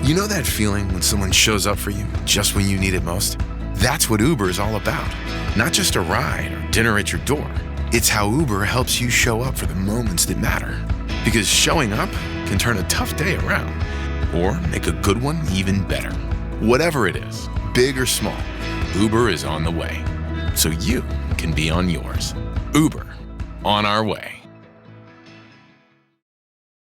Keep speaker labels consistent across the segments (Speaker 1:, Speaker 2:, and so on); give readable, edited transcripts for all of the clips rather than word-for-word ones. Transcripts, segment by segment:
Speaker 1: You know that feeling when someone shows up for you just when you need it most? That's what Uber is all about. Not just a ride or dinner at your door. It's how Uber helps you show up for the moments that matter. Because showing up can turn a tough day around or make a good one even better. Whatever it is, big or small, Uber is on the way. So you can be on yours. Uber, on our way.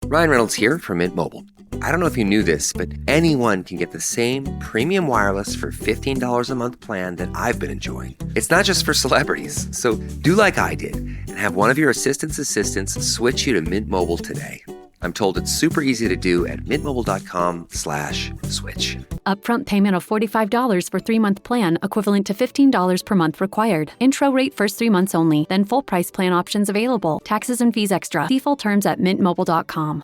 Speaker 2: Ryan Reynolds here from Mint Mobile. I don't know if you knew this, but anyone can get the same premium wireless for $15 a month plan that I've been enjoying. It's not just for celebrities. So do like I did and have one of your assistants switch you to Mint Mobile today. I'm told it's super easy to do at mintmobile.com/switch.
Speaker 3: Upfront payment of $45 for 3-month plan, equivalent to $15 per month required. Intro rate first 3 months only, then full price plan options available. Taxes and fees extra. See full terms at mintmobile.com.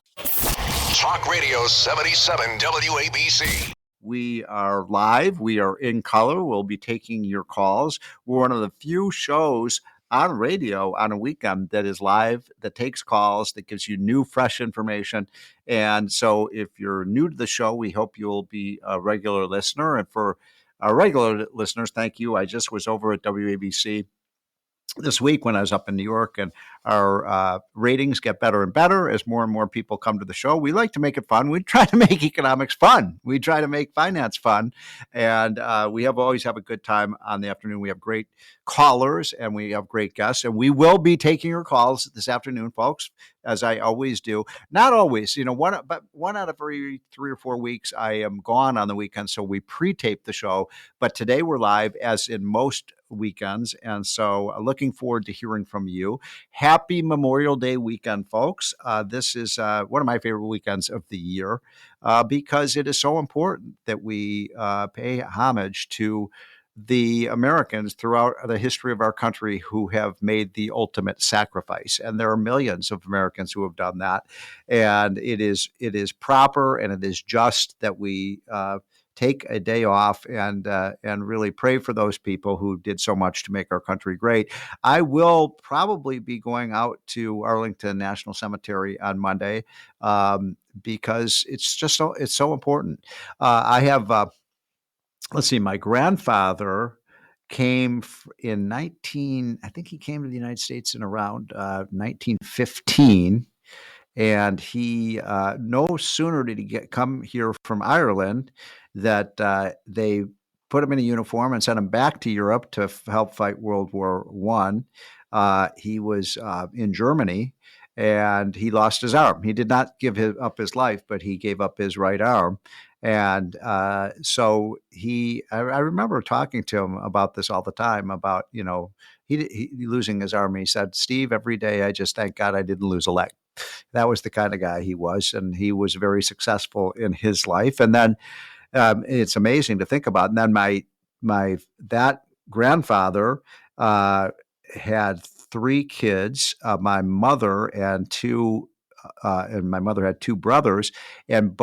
Speaker 4: Talk Radio 77 WABC.
Speaker 5: We are live. We are in color. We'll be taking your calls. We're one of the few shows on radio on a weekend that is live, that takes calls, that gives you new, fresh information. And so if you're new to the show, we hope you'll be a regular listener. And for our regular listeners, thank you. I just was over at WABC this week when I was up in New York, and our ratings get better and better as more and more people come to the show. We like to make it fun. We try to make economics fun. We try to make finance fun. And we always have a good time on the afternoon. We have great callers and we have great guests. And we will be taking your calls this afternoon, folks, as I always do. Not always, but one out of every 3 or 4 weeks, I am gone on the weekend. So we pre-tape the show. But today we're live, as in most weekends. And so looking forward to hearing from you. Happy Memorial Day weekend, folks. This is one of my favorite weekends of the year because it is so important that we pay homage to the Americans throughout the history of our country who have made the ultimate sacrifice. And there are millions of Americans who have done that. And it is proper and it is just that we take a day off and really pray for those people who did so much to make our country great. I will probably be going out to Arlington National Cemetery on Monday because it's so important. I have, let's see, my grandfather came in I think he came to the United States in around 1915. And he no sooner did he come here from Ireland that they put him in a uniform and sent him back to Europe to help fight World War I. He was in Germany and he lost his arm. He did not give up his life, but he gave up his right arm. And so I remember talking to him about this all the time, about, he losing his arm. He said, "Steve, every day I just thank God I didn't lose a leg." That was the kind of guy he was, and he was very successful in his life. And then it's amazing to think about. And then that grandfather had 3 kids. My mother and my mother had 2 brothers, and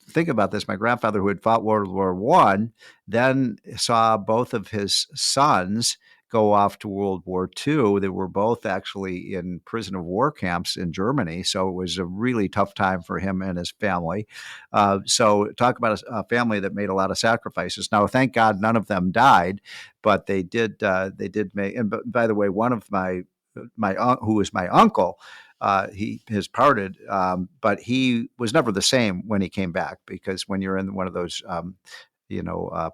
Speaker 5: think about this. My grandfather, who had fought World War I, then saw both of his sons go off to World War II. They were both actually in prison of war camps in Germany. So it was a really tough time for him and his family. So talk about a family that made a lot of sacrifices. Now, thank God none of them died, but they did make, and by the way, one of my who was my uncle, he has parted, but he was never the same when he came back, because when you're in one of those,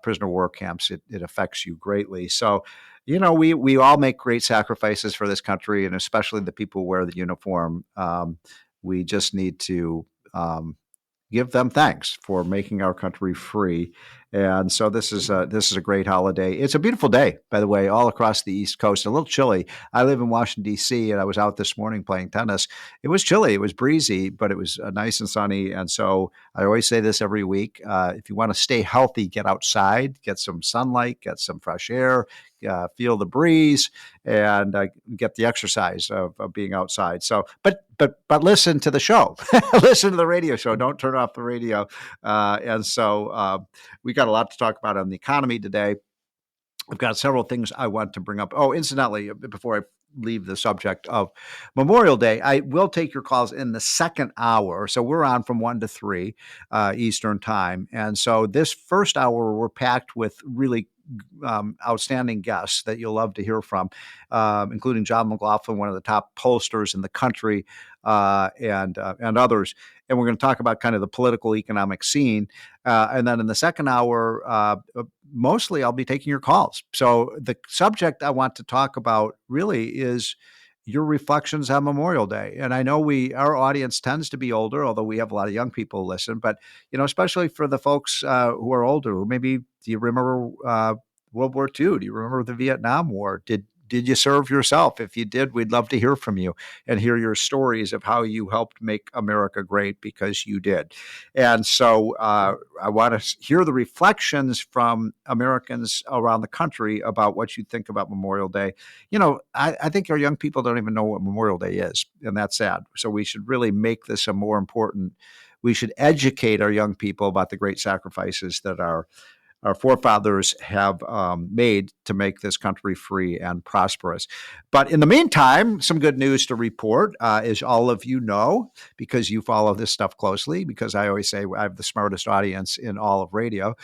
Speaker 5: prisoner war camps, it affects you greatly. So, we all make great sacrifices for this country, and especially the people who wear the uniform. We just need to give them thanks for making our country free. And so this is a great holiday. It's a beautiful day, by the way, all across the East Coast. A little chilly. I live in Washington, D.C., and I was out this morning playing tennis. It was chilly. It was breezy, but it was nice and sunny. And so I always say this every week. If you want to stay healthy, get outside, get some sunlight, get some fresh air, feel the breeze, and get the exercise of being outside. So, but listen to the show, listen to the radio show. Don't turn off the radio. And so we got a lot to talk about on the economy today. I've got several things I want to bring up. Oh, incidentally, before I leave the subject of Memorial Day. I will take your calls in the second hour. So we're on from 1 to 3 Eastern time. And so this first hour, we're packed with really outstanding guests that you'll love to hear from, including John McLaughlin, one of the top pollsters in the country, and others. And we're going to talk about kind of the political economic scene. And then in the second hour, mostly I'll be taking your calls. So the subject I want to talk about really is your reflections on Memorial Day. And I know our audience tends to be older, although we have a lot of young people listen, but, especially for the folks who are older, who maybe, do you remember World War II? Do you remember the Vietnam War? Did you serve yourself? If you did, we'd love to hear from you and hear your stories of how you helped make America great, because you did. And so I want to hear the reflections from Americans around the country about what you think about Memorial Day. I think our young people don't even know what Memorial Day is, and that's sad. So we should really make this a more important. We should educate our young people about the great sacrifices that our forefathers have made to make this country free and prosperous. But in the meantime, some good news to report, as all of you know, because you follow this stuff closely, because I always say I have the smartest audience in all of radio.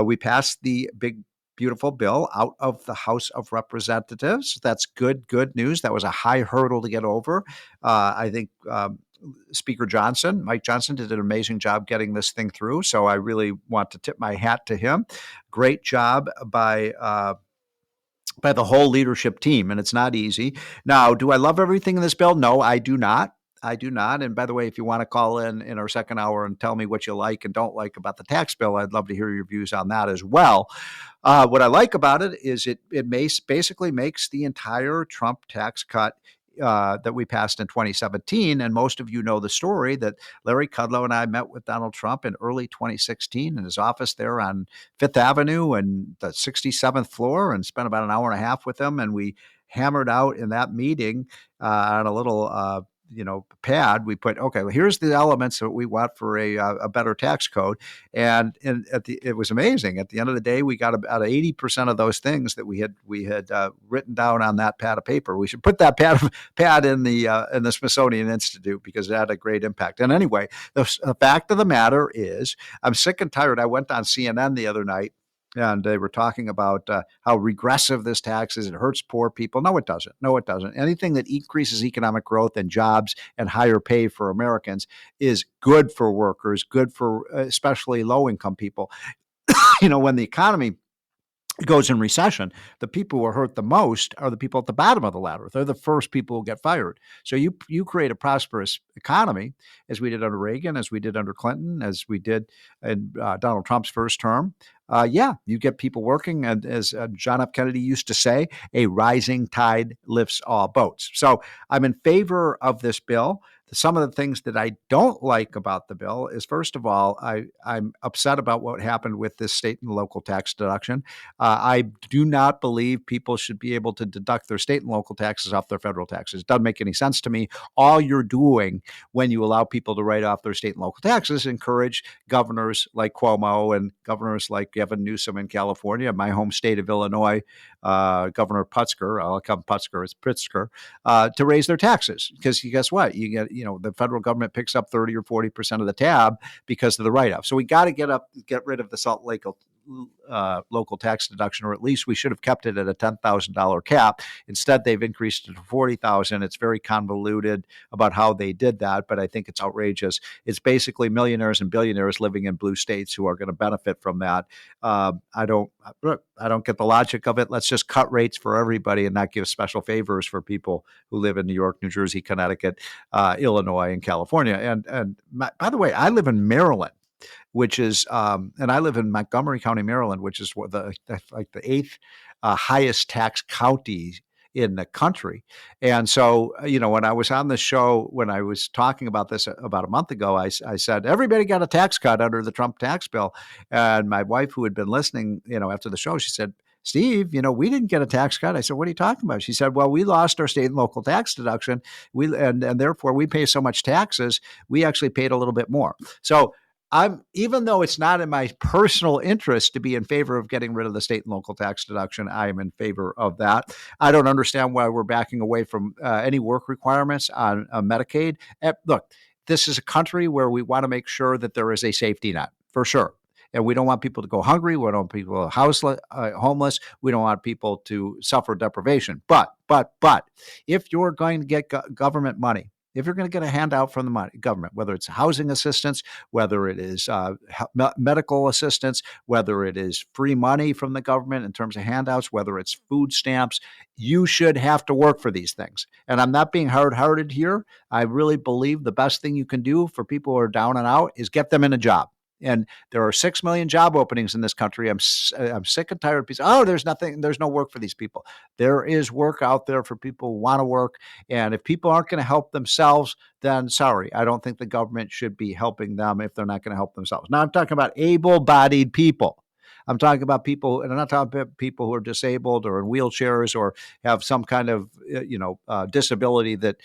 Speaker 5: We passed the big, beautiful bill out of the House of Representatives. That's good news. That was a high hurdle to get over. I think Speaker Mike Johnson, did an amazing job getting this thing through. So I really want to tip my hat to him. Great job by the whole leadership team. And it's not easy. Now, do I love everything in this bill? No, I do not. And by the way, if you want to call in our second hour and tell me what you like and don't like about the tax bill, I'd love to hear your views on that as well. What I like about it is it basically makes the entire Trump tax cut that we passed in 2017. And most of you know the story that Larry Kudlow and I met with Donald Trump in early 2016 in his office there on Fifth Avenue and the 67th floor, and spent about an hour and a half with him. And we hammered out in that meeting on a little pad. We put, okay, well, here's the elements that we want for a better tax code. And it was amazing. At the end of the day, we got about 80% of those things that we had written down on that pad of paper. We should put that pad in the Smithsonian Institute, because it had a great impact. And anyway, the fact of the matter is, I'm sick and tired. I went on CNN the other night, and they were talking about how regressive this tax is. It hurts poor people. No, it doesn't. Anything that increases economic growth and jobs and higher pay for Americans is good for workers, good for especially low-income people. When the economy goes in recession, the people who are hurt the most are the people at the bottom of the ladder. They're the first people who get fired. So you create a prosperous economy, as we did under Reagan, as we did under Clinton, as we did in Donald Trump's first term. You get people working. And as John F. Kennedy used to say, a rising tide lifts all boats. So I'm in favor of this bill. Some of the things that I don't like about the bill is, first of all, I'm upset about what happened with this state and local tax deduction. I do not believe people should be able to deduct their state and local taxes off their federal taxes. It doesn't make any sense to me. All you're doing when you allow people to write off their state and local taxes, encourage governors like Cuomo and governors like Gavin Newsom in California, my home state of Illinois, Governor Putzker, I'll call him Putzker, it's Pritzker, to raise their taxes. Because guess what? You get, the federal government picks up 30 or 40% of the tab because of the write-off. So we got to get rid of the Salt Lake local tax deduction, or at least we should have kept it at a $10,000 cap. Instead, they've increased it to $40,000. It's very convoluted about how they did that, but I think it's outrageous. It's basically millionaires and billionaires living in blue states who are going to benefit from that. I don't get the logic of it. Let's just cut rates for everybody and not give special favors for people who live in New York, New Jersey, Connecticut, Illinois, and California. And by the way, I live in Maryland, which is, and I live in Montgomery County, Maryland, which is the eighth highest tax county in the country. And so, when I was on the show, when I was talking about this about a month ago, I said, everybody got a tax cut under the Trump tax bill. And my wife, who had been listening, after the show, she said, Steve, we didn't get a tax cut. I said, what are you talking about? She said, well, we lost our state and local tax deduction. And therefore we pay so much taxes, we actually paid a little bit more. So even though it's not in my personal interest to be in favor of getting rid of the state and local tax deduction, I am in favor of that. I don't understand why we're backing away from any work requirements on Medicaid. Look, this is a country where we want to make sure that there is a safety net, for sure. And we don't want people to go hungry. We don't want people homeless. We don't want people to suffer deprivation. But if you're going to get government money, if you're going to get a handout from the government, whether it's housing assistance, whether it is medical assistance, whether it is free money from the government in terms of handouts, whether it's food stamps, you should have to work for these things. And I'm not being hard-hearted here. I really believe the best thing you can do for people who are down and out is get them in a job. And there are 6 million job openings in this country. I'm sick and tired of people. Oh, there's no work for these people. There is work out there for people who want to work. And if people aren't going to help themselves, then sorry, I don't think the government should be helping them if they're not going to help themselves. Now I'm talking about able-bodied people. I'm talking about people, and I'm not talking about people who are disabled or in wheelchairs or have some kind of, disability that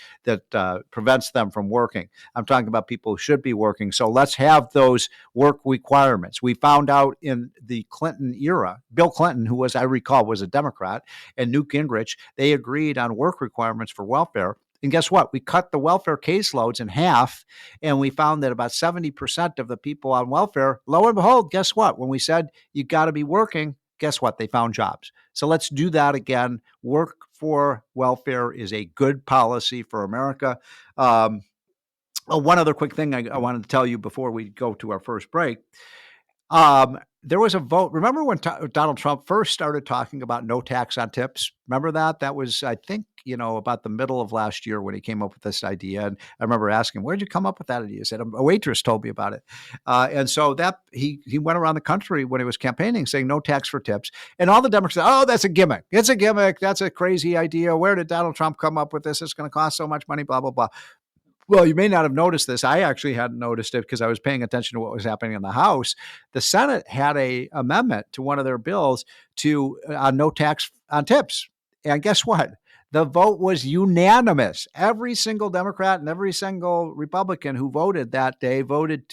Speaker 5: prevents them from working. I'm talking about people who should be working. So let's have those work requirements. We found out in the Clinton era, Bill Clinton, who I recall was a Democrat, and Newt Gingrich, they agreed on work requirements for welfare. And guess what? We cut the welfare caseloads in half, and we found that about 70% of the people on welfare, lo and behold, guess what? When we said you got to be working, guess what? They found jobs. So let's do that again. Work for welfare is a good policy for America. One other quick thing I wanted to tell you before we go to our first break. There was a vote. Remember when Donald Trump first started talking about no tax on tips? Remember that? That was, I think, about the middle of last year when he came up with this idea. And I remember asking, where did you come up with that idea? He said, a waitress told me about it. And so that he went around the country when he was campaigning saying no tax for tips. And all the Democrats said, oh, that's a gimmick. It's a gimmick. That's a crazy idea. Where did Donald Trump come up with this? It's going to cost so much money, blah, blah, blah. Well, you may not have noticed this. I actually hadn't noticed it because I was paying attention to what was happening in the House. The Senate had an amendment to one of their bills to no tax on tips. And guess what? The vote was unanimous. Every single Democrat and every single Republican who voted that day voted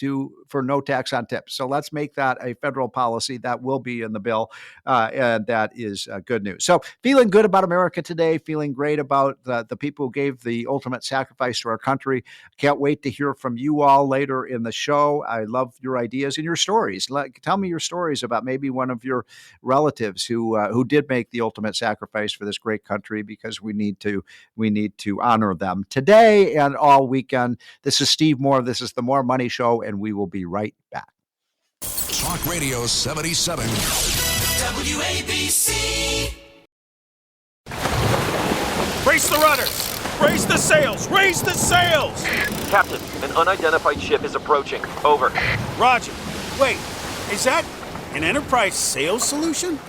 Speaker 5: for no tax on tips. So let's make that a federal policy. That will be in the bill, and that is good news. So feeling good about America today, feeling great about the people who gave the ultimate sacrifice to our country. Can't wait to hear from you all later in the show. I love your ideas and your stories. Tell me your stories about maybe one of your relatives who did make the ultimate sacrifice for this great country, because we need to honor them today and all weekend. This is Steve Moore. This is the More Money Show, and we will be right back.
Speaker 4: Talk Radio 77. WABC.
Speaker 6: Brace the rudders! Raise the sails! Raise the sails!
Speaker 7: Captain, an unidentified ship is approaching. Over.
Speaker 6: Roger. Wait, is that an enterprise sales solution?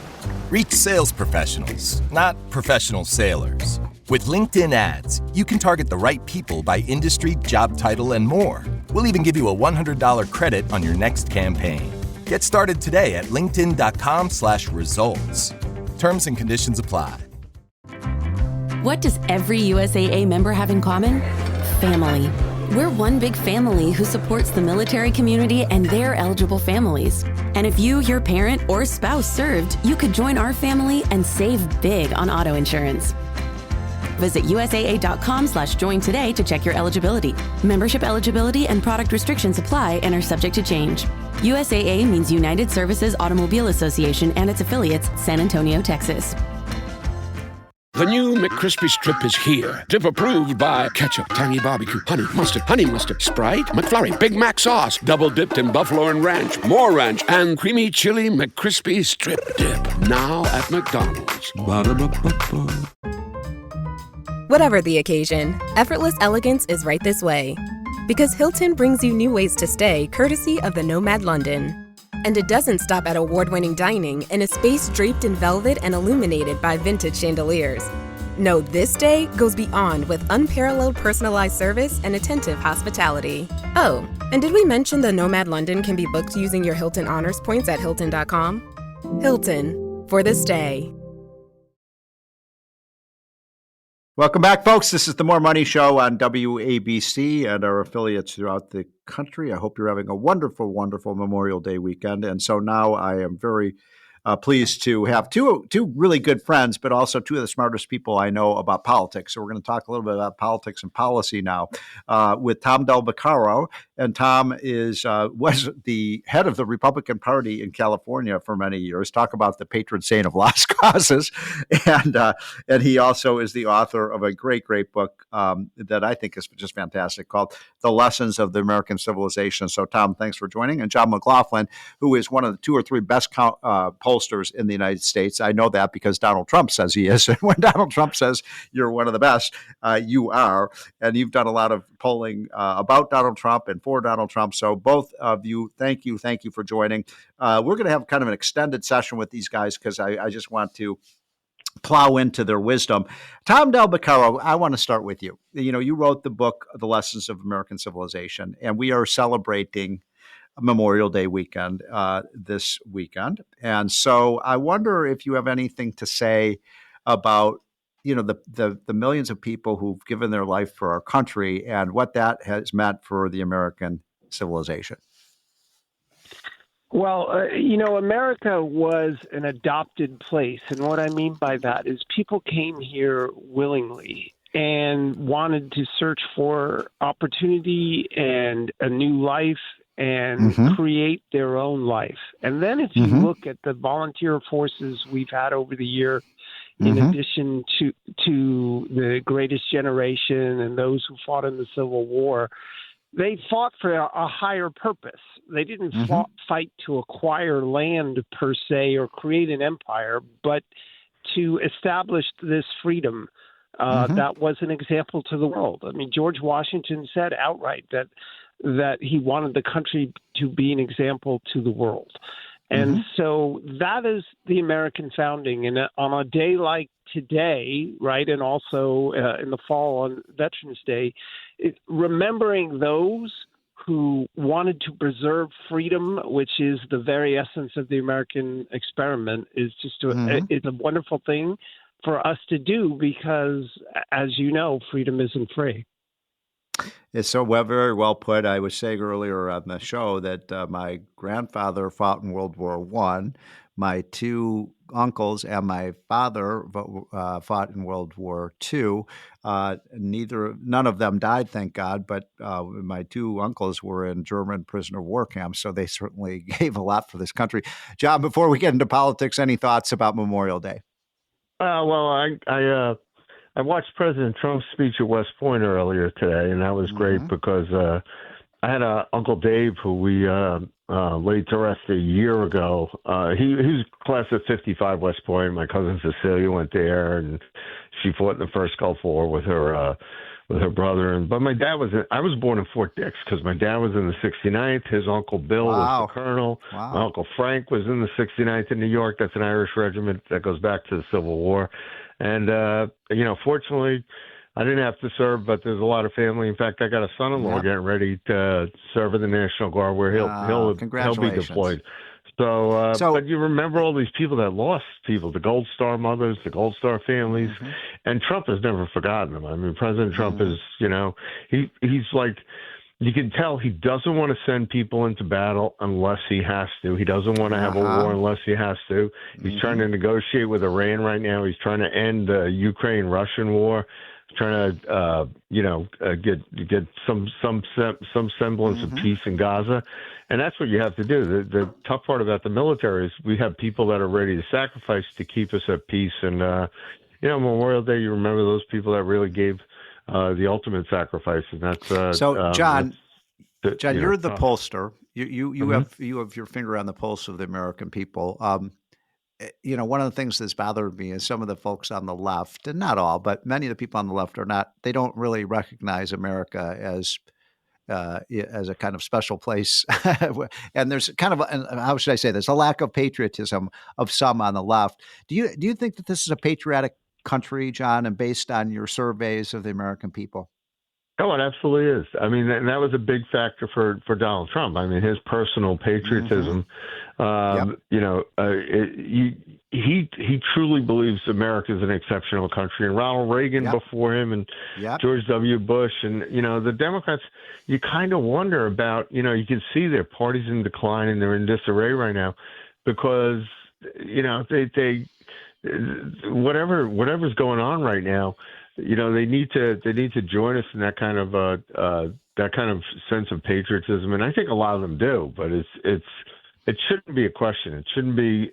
Speaker 8: Reach sales professionals, not professional sailors. With LinkedIn ads, you can target the right people by industry, job title, and more. We'll even give you a $100 credit on your next campaign. Get started today at linkedin.com/results. Terms and conditions apply.
Speaker 9: What does every USAA member have in common? Family. We're one big family who supports the military community and their eligible families. And if you, your parent, or spouse served, you could join our family and save big on auto insurance. Visit USAA.com/join today to check your eligibility. Membership eligibility and product restrictions apply and are subject to change. USAA means United Services Automobile Association and its affiliates, San Antonio, Texas.
Speaker 10: The new McCrispy Strip is here. Dip approved by ketchup, tangy barbecue, honey mustard, Sprite, McFlurry, Big Mac sauce, double dipped in buffalo and ranch, more ranch, and creamy chili McCrispy Strip Dip. Now at McDonald's. Ba-da-ba-ba-ba.
Speaker 11: Whatever the occasion, effortless elegance is right this way. Because Hilton brings you new ways to stay, courtesy of the Nomad London. And it doesn't stop at award-winning dining in a space draped in velvet and illuminated by vintage chandeliers. No, this day goes beyond with unparalleled personalized service and attentive hospitality. Oh, and did we mention the Nomad London can be booked using your Hilton Honors points at Hilton.com? Hilton, for the stay.
Speaker 5: Welcome back, folks. This is the More Money Show on WABC and our affiliates throughout the country. I hope you're having a wonderful, wonderful Memorial Day weekend. And so now I am very pleased to have two really good friends, but also two of the smartest people I know about politics. So we're going to talk a little bit about politics and policy now with Tom Del Beccaro. And Tom was the head of the Republican Party in California for many years. Talk about the patron saint of lost causes. And he also is the author of a great, great book that I think is just fantastic called The Lessons of the American Civilization. So, Tom, thanks for joining. And John McLaughlin, who is one of the 2 or 3 best pollsters in the United States. I know that because Donald Trump says he is. And when Donald Trump says you're one of the best, you are. And you've done a lot of polling about Donald Trump and for Donald Trump. So both of you, thank you for joining. We're going to have kind of an extended session with these guys because I just want to plow into their wisdom. Tom Del Beccaro, I want to start with you. You know, you wrote the book, The Lessons of American Civilization, and we are celebrating Memorial Day weekend this weekend. And so I wonder if you have anything to say about, you know, the millions of people who've given their life for our country and what that has meant for the American civilization.
Speaker 12: Well, America was an adopted place. And what I mean by that is people came here willingly and wanted to search for opportunity and a new life and create their own life. And then if you look at the volunteer forces we've had over the year, in addition to the Greatest Generation and those who fought in the Civil War, they fought for a higher purpose. They didn't fight to acquire land per se or create an empire, but to establish this freedom that was an example to the world. I mean, George Washington said outright that he wanted the country to be an example to the world. And so that is the American founding. And on a day like today, right, and also in the fall on Veterans Day, remembering those who wanted to preserve freedom, which is the very essence of the American experiment, is just it's a wonderful thing for us to do because, as you know, freedom isn't free.
Speaker 5: It's so very well put. I was saying earlier on the show that my grandfather fought in World War I. My 2 uncles and my father fought in World War II. None of them died, thank God, but my 2 uncles were in German prisoner of war camps, so they certainly gave a lot for this country. John, before we get into politics, any thoughts about Memorial Day?
Speaker 13: I watched President Trump's speech at West Point earlier today, and that was great because I had Uncle Dave, who we laid to rest a year ago. He was class of 55 West Point. My cousin Cecilia went there, and she fought in the first Gulf War with her brother. But my dad I was born in Fort Dix because my dad was in the 69th. His Uncle Bill was the colonel. Wow. My Uncle Frank was in the 69th in New York. That's an Irish regiment that goes back to the Civil War. And, fortunately, I didn't have to serve, but there's a lot of family. In fact, I got a son-in-law getting ready to serve in the National Guard where he'll be deployed. So, but you remember all these people that lost people, the Gold Star mothers, the Gold Star families, and Trump has never forgotten them. I mean, President Trump is, he's like, you can tell he doesn't want to send people into battle unless he has to. He doesn't want to have a war unless he has to. He's trying to negotiate with Iran right now. He's trying to end the Ukraine-Russian war. He's trying to, get some semblance of peace in Gaza. And that's what you have to do. The tough part about the military is we have people that are ready to sacrifice to keep us at peace. And, Memorial Day, you remember those people that really gave the ultimate sacrifice, and that's
Speaker 5: so. John, you're the pollster. You have your finger on the pulse of the American people. One of the things that's bothered me is some of the folks on the left, and not all, but many of the people on the left they don't really recognize America as a kind of special place. And there's kind of, how should I say this, a lack of patriotism of some on the left. Do you think that this is a patriotic country, John, and based on your surveys of the American people?
Speaker 13: Oh, it absolutely is. I mean, and that was a big factor for Donald Trump. I mean, his personal patriotism He truly believes America is an exceptional country. And Ronald Reagan before him, and George W. Bush, and the Democrats. You kind of wonder about. You can see their party's in decline and they're in disarray right now, because they whatever's going on right now. They need to join us in that kind of sense of patriotism, and I think a lot of them do. But it shouldn't be a question. It shouldn't be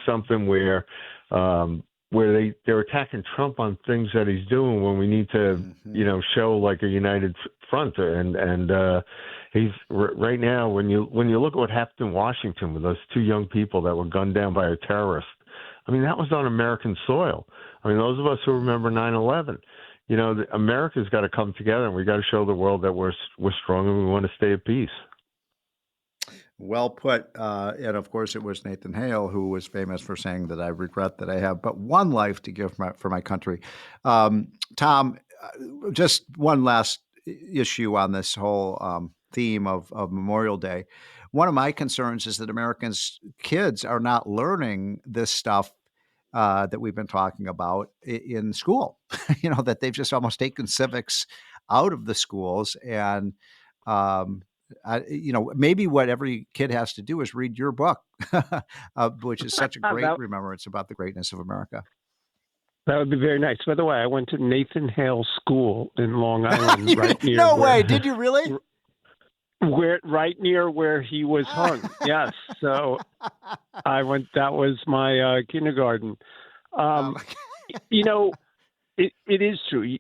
Speaker 13: something where they're attacking Trump on things that he's doing when we need to show like a united front. And he's right now when you look at what happened in Washington with those two young people that were gunned down by a terrorist. I mean, that was on American soil. I mean, those of us who remember 9/11, America's got to come together, and we got to show the world that we're strong and we want to stay at peace.
Speaker 5: Well put. And of course, it was Nathan Hale who was famous for saying that I regret that I have but one life to give for my country. Tom, just one last issue on this whole theme of Memorial Day. One of my concerns is that Americans' kids are not learning this stuff that we've been talking about in school. That they've just almost taken civics out of the schools, and maybe what every kid has to do is read your book, which is such a great remembrance about the greatness of America.
Speaker 12: That would be very nice. By the way, I went to Nathan Hale School in Long Island, right near.
Speaker 5: No way! Did you really?
Speaker 12: Right near where he was hung. Yes. So I went. That was my kindergarten. It is true.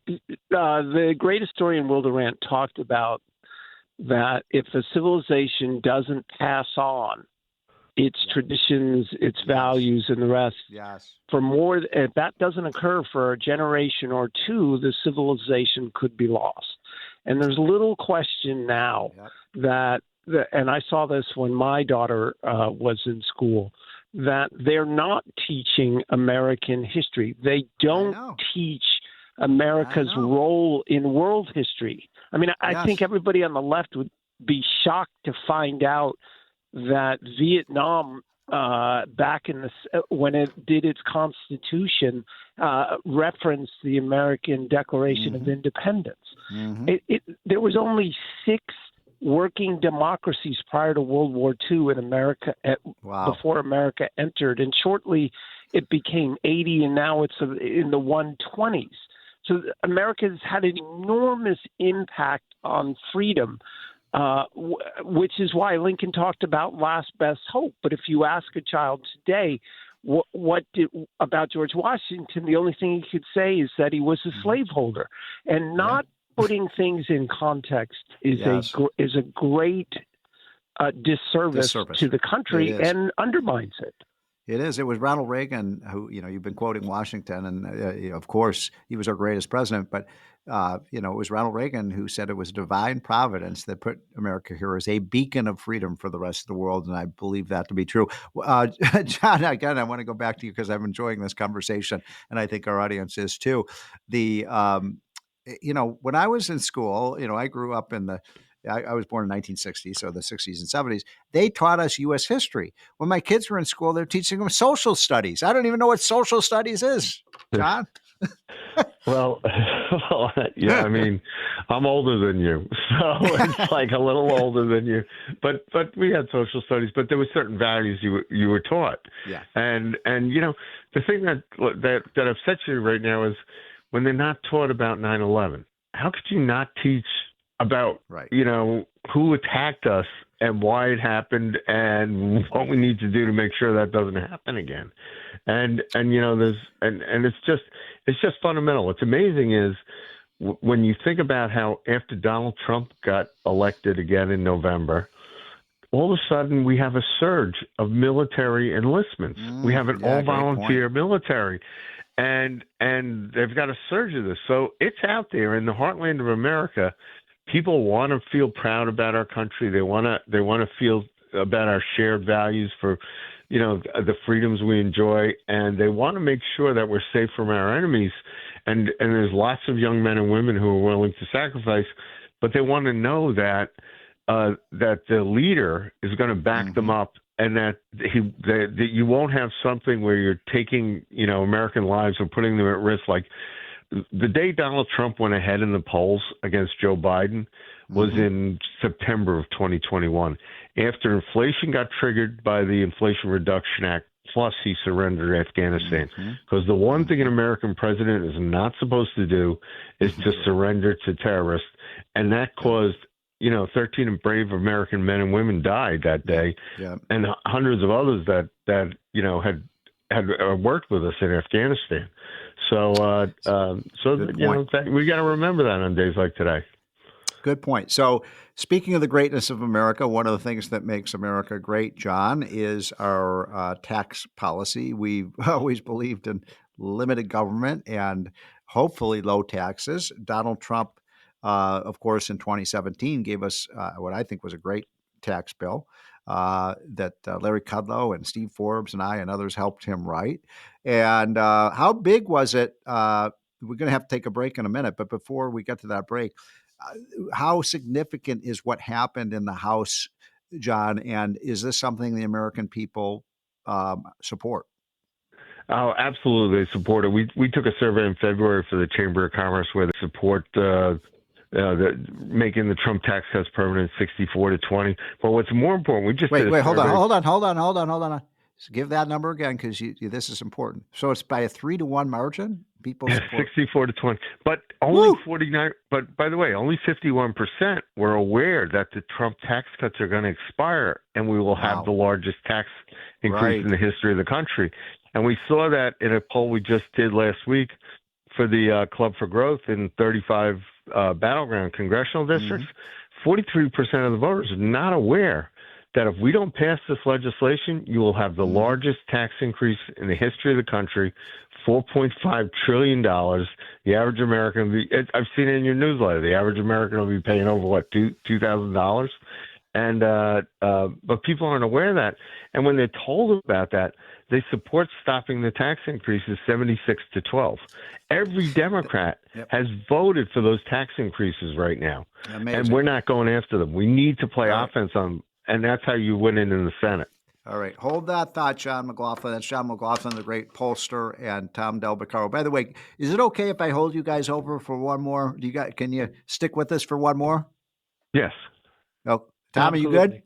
Speaker 12: The great historian Will Durant talked about that if a civilization doesn't pass on its traditions, its values, and the rest, if that doesn't occur for a generation or two, the civilization could be lost. And there's little question now and I saw this when my daughter was in school, that they're not teaching American history. They don't teach America's role in world history. I mean, I think everybody on the left would be shocked to find out that Vietnam, back in when it did its constitution, referenced the American Declaration of Independence. There was only 6 working democracies prior to World War II in America before America entered, and shortly it became 80, and now it's in the 120s. So America has had an enormous impact on freedom, which is why Lincoln talked about last best hope. But if you ask a child today about George Washington, the only thing he could say is that he was a slaveholder, and not putting things in context is a great disservice to the country and undermines it.
Speaker 5: It is. It was Ronald Reagan who, you've been quoting Washington, and of course he was our greatest president, but it was Ronald Reagan who said it was divine providence that put America here as a beacon of freedom for the rest of the world, and I believe that to be true. John, again, I want to go back to you because I'm enjoying this conversation, and I think our audience is too. When I was in school, I grew up I was born in 1960, so the 60s and 70s. They taught us U.S. history. When my kids were in school, they're teaching them social studies. I don't even know what social studies is, John.
Speaker 13: Well, yeah, I mean, I'm older than you, so it's like a little older than you. But we had social studies, but there were certain values you were taught. Yeah. And the thing that upsets you right now is when they're not taught about 9/11. How could you not teach about who attacked us and why it happened and what we need to do to make sure that doesn't happen again? And it's just fundamental. What's amazing is when you think about how after Donald Trump got elected again in November, all of a sudden we have a surge of military enlistments. We have an all-volunteer military. And they've got a surge of this. So it's out there in the heartland of America. People want to feel proud about our country. They want to feel about our shared values for, the freedoms we enjoy, and they want to make sure that we're safe from our enemies. And there's lots of young men and women who are willing to sacrifice, but they want to know that that the leader is going to back them up and that that you won't have something where you're taking, American lives and putting them at risk. Like the day Donald Trump went ahead in the polls against Joe Biden was in September of 2021. After inflation got triggered by the Inflation Reduction Act, plus he surrendered Afghanistan. Because the one thing an American president is not supposed to do is to surrender to terrorists. And that caused, 13 brave American men and women died that day. Yeah. And hundreds of others that had worked with us in Afghanistan. So, we got to remember that on days like today.
Speaker 5: Good point. So speaking of the greatness of America, one of the things that makes America great, John, is our tax policy. We've always believed in limited government and hopefully low taxes. Donald Trump, of course, in 2017 gave us what I think was a great tax bill that Larry Kudlow and Steve Forbes and I and others helped him write. And how big was it? We're going to have to take a break in a minute, but before we get to that break, how significant is what happened in the House, John? And is this something the American people support?
Speaker 13: Oh, absolutely, they support it. We took a survey in February for the Chamber of Commerce where they support making the Trump tax cuts permanent, 64-20. But what's more important, we just
Speaker 5: wait. Hold on. So give that number again, because this is important. So it's by a 3-1 margin. People support
Speaker 13: 64-20, but only 49. But by the way, only 51% were aware that the Trump tax cuts are going to expire, and we will have the largest tax increase in the history of the country. And we saw that in a poll we just did last week for the Club for Growth in 35 battleground congressional districts. 43% of the voters are not aware that if we don't pass this legislation, you will have the largest tax increase in the history of the country, $4.5 trillion. The average American, I've seen it in your newsletter, the average American will be paying over, $2,000? And but people aren't aware of that. And when they're told about that, they support stopping the tax increases 76-12. Every Democrat has voted for those tax increases right now. Amazing. And we're not going after them. We need to play offense on them. And that's how you win in the Senate.
Speaker 5: All right. Hold that thought, John McLaughlin. That's John McLaughlin, the great pollster, and Tom Del Beccaro. By the way, is it okay if I hold you guys over for one more? Can you stick with us for one more?
Speaker 13: Yes.
Speaker 5: Oh, Tom, absolutely. Are you good?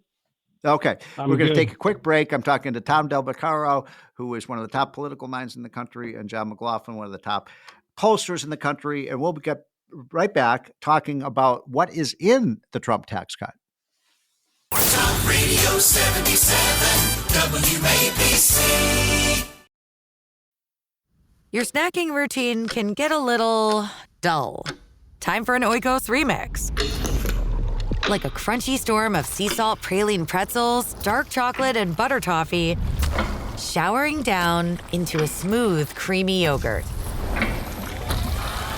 Speaker 5: Okay. We're going to take a quick break. I'm talking to Tom Del Beccaro, who is one of the top political minds in the country, and John McLaughlin, one of the top pollsters in the country. And we'll get right back talking about what is in the Trump tax cut.
Speaker 14: Talk Radio 77 WABC.
Speaker 15: Your snacking routine can get a little dull. Time for an Oikos remix. Like a crunchy storm of sea salt praline pretzels, dark chocolate, and butter toffee, showering down into a smooth, creamy yogurt.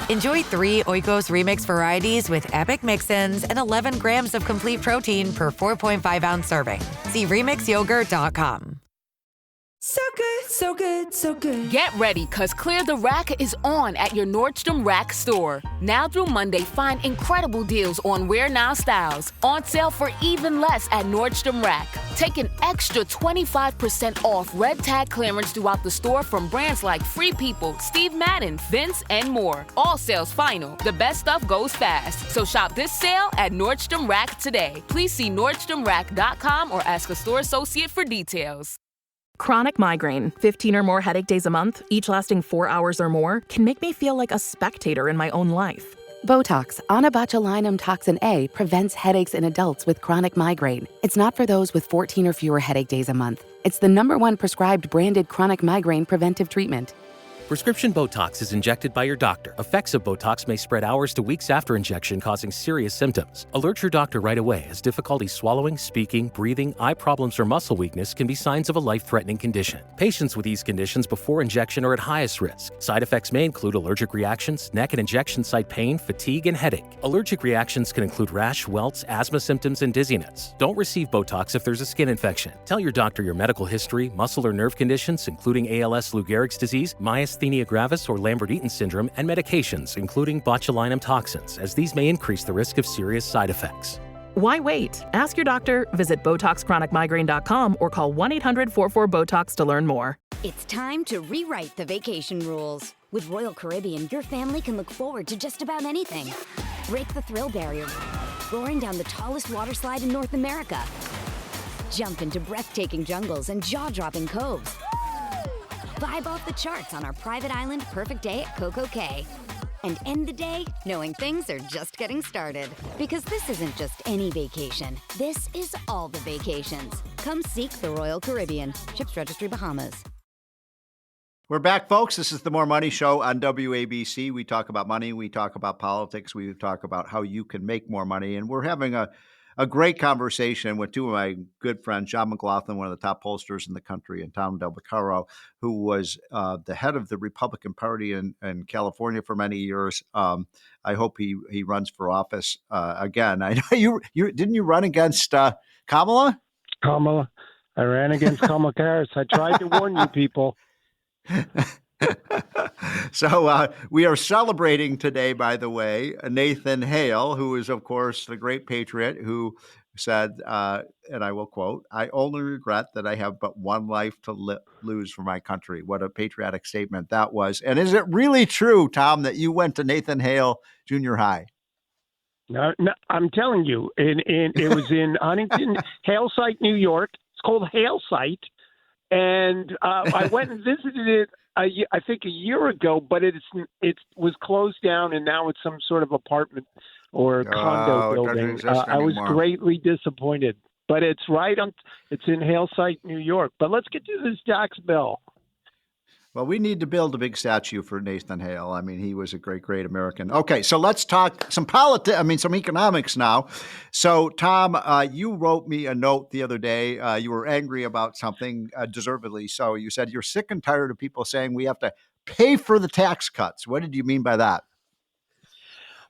Speaker 15: Enjoy 3 Oikos Remix varieties with epic mix-ins and 11 grams of complete protein per 4.5-ounce serving. See RemixYogurt.com.
Speaker 16: So good, so good, so good.
Speaker 17: Get ready, because Clear the Rack is on at your Nordstrom Rack store. Now through Monday, find incredible deals on Wear Now styles. On sale for even less at Nordstrom Rack. Take an extra 25% off red tag clearance throughout the store from brands like Free People, Steve Madden, Vince, and more. All sales final. The best stuff goes fast. So shop this sale at Nordstrom Rack today. Please see NordstromRack.com or ask a store associate for details.
Speaker 18: Chronic migraine, 15 or more headache days a month, each lasting 4 hours or more, can make me feel like a spectator in my own life.
Speaker 19: Botox, onabotulinum toxin A, prevents headaches in adults with chronic migraine. It's not for those with 14 or fewer headache days a month. It's the #1 prescribed branded chronic migraine preventive treatment.
Speaker 20: Prescription Botox is injected by your doctor. Effects of Botox may spread hours to weeks after injection, causing serious symptoms. Alert your doctor right away, as difficulty swallowing, speaking, breathing, eye problems, or muscle weakness can be signs of a life-threatening condition. Patients with these conditions before injection are at highest risk. Side effects may include allergic reactions, neck and injection site pain, fatigue, and headache. Allergic reactions can include rash, welts, asthma symptoms, and dizziness. Don't receive Botox if there's a skin infection. Tell your doctor your medical history, muscle or nerve conditions, including ALS, Lou Gehrig's disease, myasthenia gravis or Lambert-Eaton syndrome, and medications, including botulinum toxins, as these may increase the risk of serious side effects.
Speaker 18: Why wait? Ask your doctor, visit BotoxChronicMigraine.com, or call 1-800-44-BOTOX to learn more.
Speaker 21: It's time to rewrite the vacation rules. With Royal Caribbean, your family can look forward to just about anything. Break the thrill barrier, roaring down the tallest water slide in North America. Jump into breathtaking jungles and jaw-dropping coves. Vibe off the charts on our private island Perfect Day at Coco Cay. And end the day knowing things are just getting started. Because this isn't just any vacation. This is all the vacations. Come seek the Royal Caribbean. Ships Registry, Bahamas.
Speaker 5: We're back, folks. This is the More Money Show on WABC. We talk about money. We talk about politics. We talk about how you can make more money. And we're having a great conversation with two of my good friends, John McLaughlin, one of the top pollsters in the country, and Tom Del Beccaro, who was the head of the Republican Party in California for many years. I hope he runs for office again. I know you didn't you run against Kamala?
Speaker 12: Kamala. I ran against Kamala Harris. I tried to warn you people.
Speaker 5: So we are celebrating today, by the way, Nathan Hale, who is, of course, the great patriot who said, and I will quote, "I only regret that I have but one life to lose for my country." What a patriotic statement that was. And is it really true, Tom, that you went to Nathan Hale Junior High?
Speaker 12: No, I'm telling you, it was in Huntington, Hale Site, New York. It's called Hale Site. And I went and visited it, I think a year ago, but it was closed down, and now it's some sort of apartment or condo building. I was greatly disappointed, but it's it's in Hale Site, New York. But let's get to this tax bill.
Speaker 5: Well, we need to build a big statue for Nathan Hale. I mean, he was a great, great American. Okay, so let's talk some some economics now. So, Tom, you wrote me a note the other day. You were angry about something, deservedly so. You said you're sick and tired of people saying we have to pay for the tax cuts. What did you mean by that?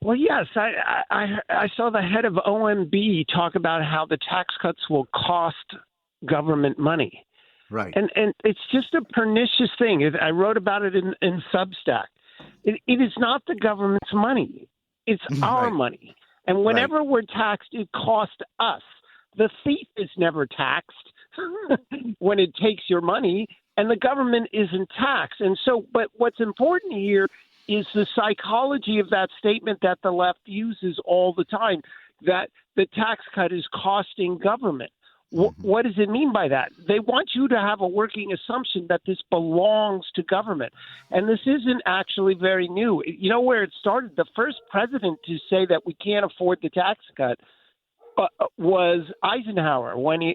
Speaker 12: Well, yes, I saw the head of OMB talk about how the tax cuts will cost government money.
Speaker 5: Right.
Speaker 12: And it's just a pernicious thing. I wrote about it in Substack. It is not the government's money. It's our money. And whenever we're taxed, it costs us. The thief is never taxed when it takes your money, and the government isn't taxed. And so, but what's important here is the psychology of that statement that the left uses all the time, that the tax cut is costing government. What does it mean by that? They want you to have a working assumption that this belongs to government. And this isn't actually very new. You know where it started? The first president to say that we can't afford the tax cut was Eisenhower when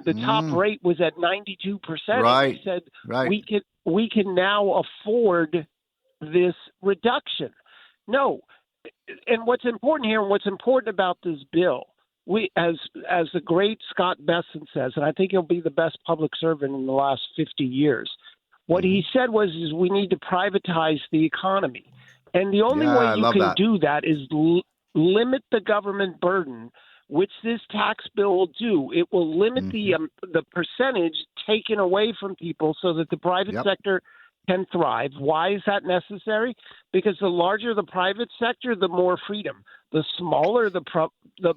Speaker 12: the top rate was at 92%.
Speaker 5: Right.
Speaker 12: He said we can now afford this reduction. No. And what's important here and what's important about this bill, we, as the great Scott Besson says, and I think he'll be the best public servant in the last 50 years, what he said is we need to privatize the economy. And the only way you can do that is limit the government burden, which this tax bill will do. It will limit the percentage taken away from people so that the private sector can thrive. Why is that necessary? Because the larger the private sector, the more freedom. The smaller the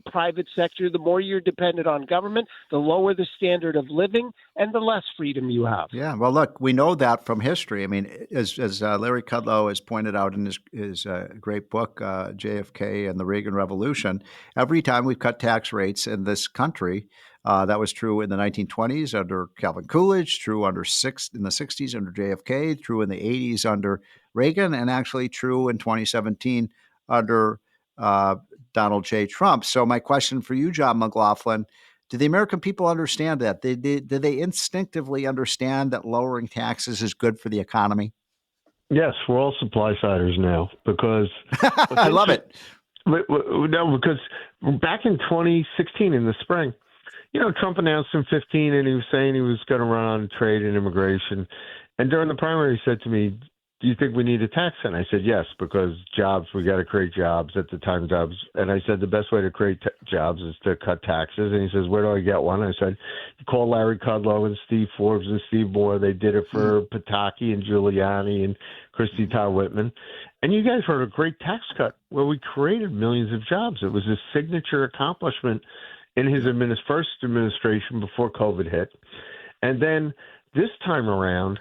Speaker 12: private sector, the more you're dependent on government, the lower the standard of living, and the less freedom you have.
Speaker 5: Yeah, well, look, we know that from history. I mean, as Larry Kudlow has pointed out in his great book, JFK and the Reagan Revolution, every time we've cut tax rates in this country, that was true in the 1920s under Calvin Coolidge, true in the 60s under JFK, true in the 80s under Reagan, and actually true in 2017 under Donald J. Trump. So my question for you, John McLaughlin, do the American people understand that? Do they instinctively understand that lowering taxes is good for the economy?
Speaker 13: Yes, we're all supply siders now because
Speaker 5: I love it.
Speaker 13: No, because back in 2016 in the spring, Trump announced in 2015 and he was saying he was going to run on trade and immigration. And during the primary, he said to me, do you think we need a tax cut? And I said, yes, because jobs, we got to create jobs at the time jobs. And I said, the best way to create jobs is to cut taxes. And he says, where do I get one? I said, call Larry Kudlow and Steve Forbes and Steve Moore. They did it for Pataki and Giuliani and Christy Todd Whitman. And you guys heard a great tax cut where we created millions of jobs. It was a signature accomplishment in his first administration before COVID hit. And then this time around,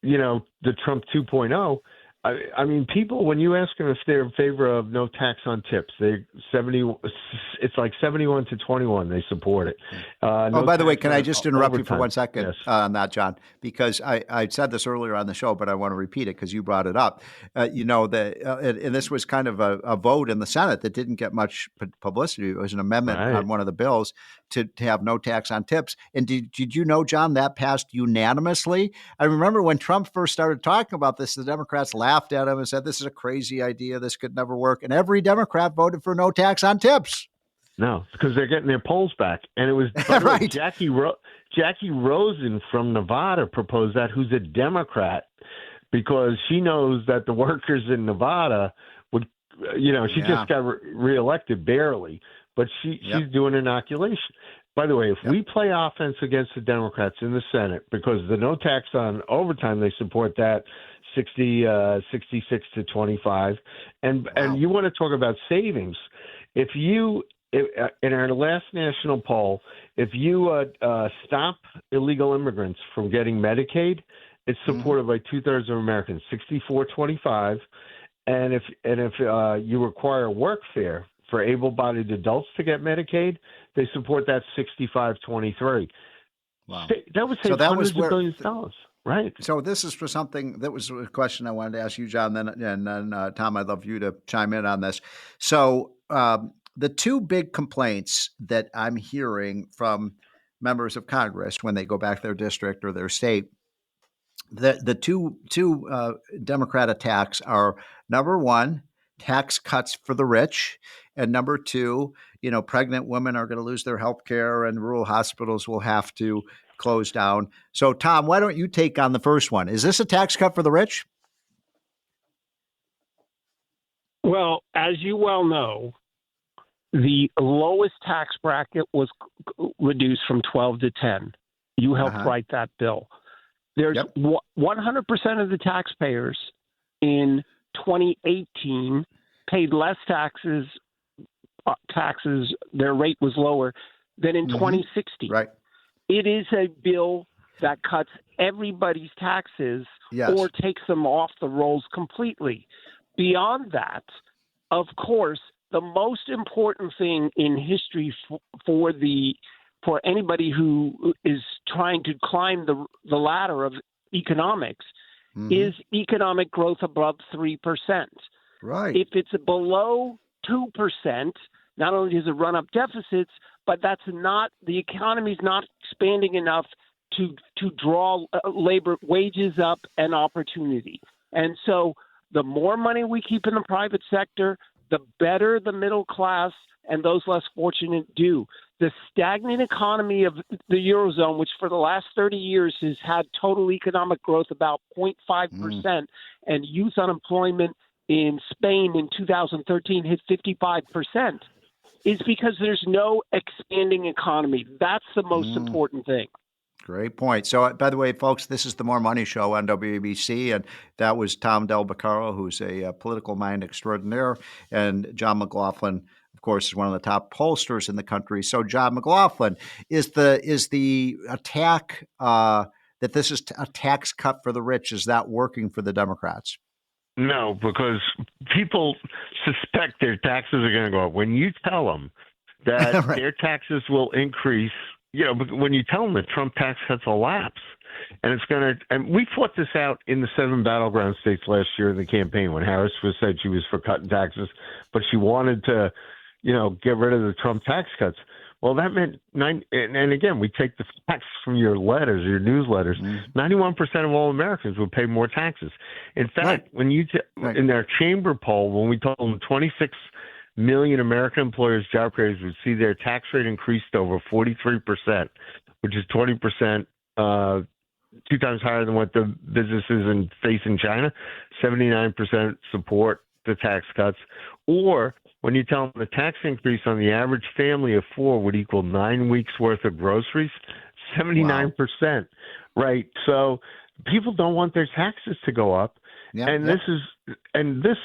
Speaker 13: the Trump 2.0, I mean, people, when you ask them if they're in favor of no tax on tips, it's like 71 to 21. They support it.
Speaker 5: By the way, can I just interrupt you for 1 second
Speaker 13: Yes.
Speaker 5: on that, John? Because I said this earlier on the show, but I want to repeat it because you brought it up. And this was kind of a vote in the Senate that didn't get much publicity. It was an amendment on one of the bills to have no tax on tips. And did you know, John, that passed unanimously? I remember when Trump first started talking about this, the Democrats laughed at him and said, this is a crazy idea. This could never work. And every Democrat voted for no tax on tips.
Speaker 13: No, because they're getting their polls back. And it was right. Jackie Rosen from Nevada proposed that, who's a Democrat, because she knows that the workers in Nevada would, she just got reelected barely, but she's doing inoculation. By the way, if we play offense against the Democrats in the Senate, because the no tax on overtime, they support that 66 to 25. And you want to talk about savings. In our last national poll, if you stop illegal immigrants from getting Medicaid, it's supported by 2/3 of Americans, 64-25. And if you require workfare for able-bodied adults to get Medicaid, they support that 65-23.
Speaker 5: Wow.
Speaker 13: That would save hundreds of billions of dollars. Right.
Speaker 5: So this is for something that was a question I wanted to ask you, John, and then Tom, I'd love you to chime in on this. So the two big complaints that I'm hearing from members of Congress when they go back to their district or their state, the two Democrat attacks are, number one, tax cuts for the rich, and number two, pregnant women are going to lose their health care and rural hospitals will have to close down. So, Tom, why don't you take on the first one? Is this a tax cut for the rich?
Speaker 12: Well, as you well know, the lowest tax bracket was reduced from 12 to 10. You helped write that bill. There's 100% of the taxpayers in 2018 paid less taxes. Their rate was lower than in 2016.
Speaker 5: Right.
Speaker 12: It is a bill that cuts everybody's taxes or takes them off the rolls completely. Beyond that, of course, the most important thing in history for anybody who is trying to climb the ladder of economics is economic growth above 3%.
Speaker 5: Right.
Speaker 12: If it's below 2%, not only does it run up deficits, but that's not, the economy's not expanding enough to draw labor wages up and opportunity. And so the more money we keep in the private sector, the better the middle class and those less fortunate do. The stagnant economy of the Eurozone, which for the last 30 years has had total economic growth about 0.5%, and youth unemployment in Spain in 2013 hit 55%, is because there's no expanding economy. That's the most important thing.
Speaker 5: Great point. So, by the way, folks, this is the More Money Show on WABC, and that was Tom Del Beccaro, who's a political mind extraordinaire, and John McLaughlin, of course, is one of the top pollsters in the country. So, John McLaughlin, is the attack that this is a tax cut for the rich, is that working for the Democrats?
Speaker 13: No, because people suspect their taxes are going to go up. When you tell them that their taxes will increase, when you tell them that Trump tax cuts will lapse, and it's going to, and we fought this out in the 7 battleground states last year in the campaign when Harris said she was for cutting taxes, but she wanted to, get rid of the Trump tax cuts. Well, that meant and again, we take the facts from your letters, your newsletters. 91% of all Americans would pay more taxes. In fact, when you in their chamber poll, when we told them 26 million American employers, job creators would see their tax rate increased to over 43%, which is 20%, 2 times higher than what the businesses face in China. 79% support the tax cuts. Or when you tell them the tax increase on the average family of 4 would equal 9 weeks worth of groceries, 79%. Right. So people don't want their taxes to go up. And this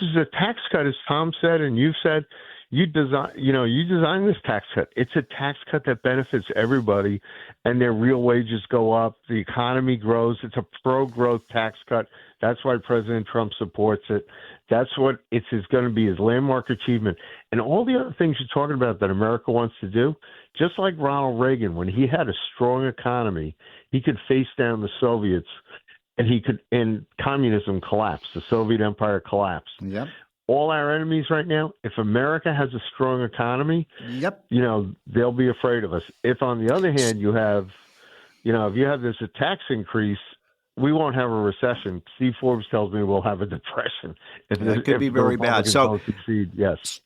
Speaker 13: is a tax cut, as Tom said, and you've said. You design this tax cut. It's a tax cut that benefits everybody, and their real wages go up. The economy grows. It's a pro-growth tax cut. That's why President Trump supports it. That's what is going to be his landmark achievement. And all the other things you're talking about that America wants to do, just like Ronald Reagan, when he had a strong economy, he could face down the Soviets, and communism collapsed. The Soviet Empire collapsed.
Speaker 5: Yep.
Speaker 13: All our enemies right now, if America has a strong economy, they'll be afraid of us. If, on the other hand, you have, if you have this a tax increase, we won't have a recession. Steve Forbes tells me we'll have a depression.
Speaker 5: It could be very bad. So,
Speaker 13: yes.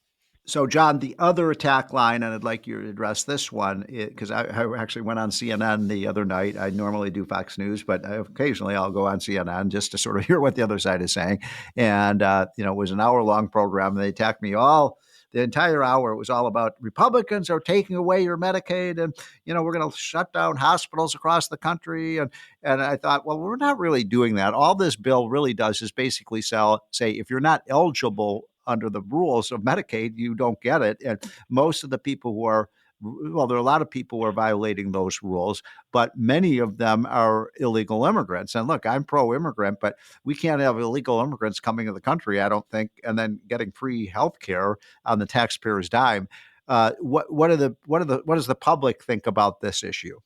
Speaker 5: So, John, the other attack line, and I'd like you to address this one, because I actually went on CNN the other night. I normally do Fox News, but occasionally I'll go on CNN just to sort of hear what the other side is saying. And, it was an hour-long program. And they attacked me the entire hour. It was all about Republicans are taking away your Medicaid, and, we're going to shut down hospitals across the country. And I thought, well, we're not really doing that. All this bill really does is basically say, if you're not eligible under the rules of Medicaid, you don't get it. And most of the people there are a lot of people who are violating those rules, but many of them are illegal immigrants. And look, I'm pro-immigrant, but we can't have illegal immigrants coming to the country, I don't think, and then getting free health care on the taxpayer's dime. What does the public think about this issue?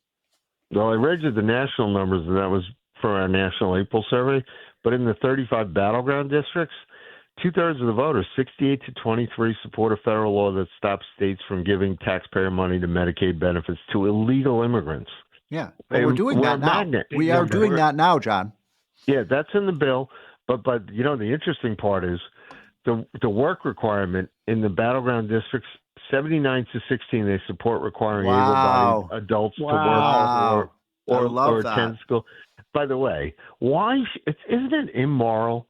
Speaker 13: Well, I read you the national numbers, and that was for our national April survey. But in the 35 battleground districts, 2/3 of the voters, 68 to 23, support a federal law that stops states from giving taxpayer money to Medicaid benefits to illegal immigrants.
Speaker 5: Yeah, well, we're doing that now. We are doing that now, John.
Speaker 13: Yeah, that's in the bill. But the interesting part is the work requirement in the battleground districts, 79 to 16, they support requiring able-bodied adults to work or attend school. By the way, isn't it immoral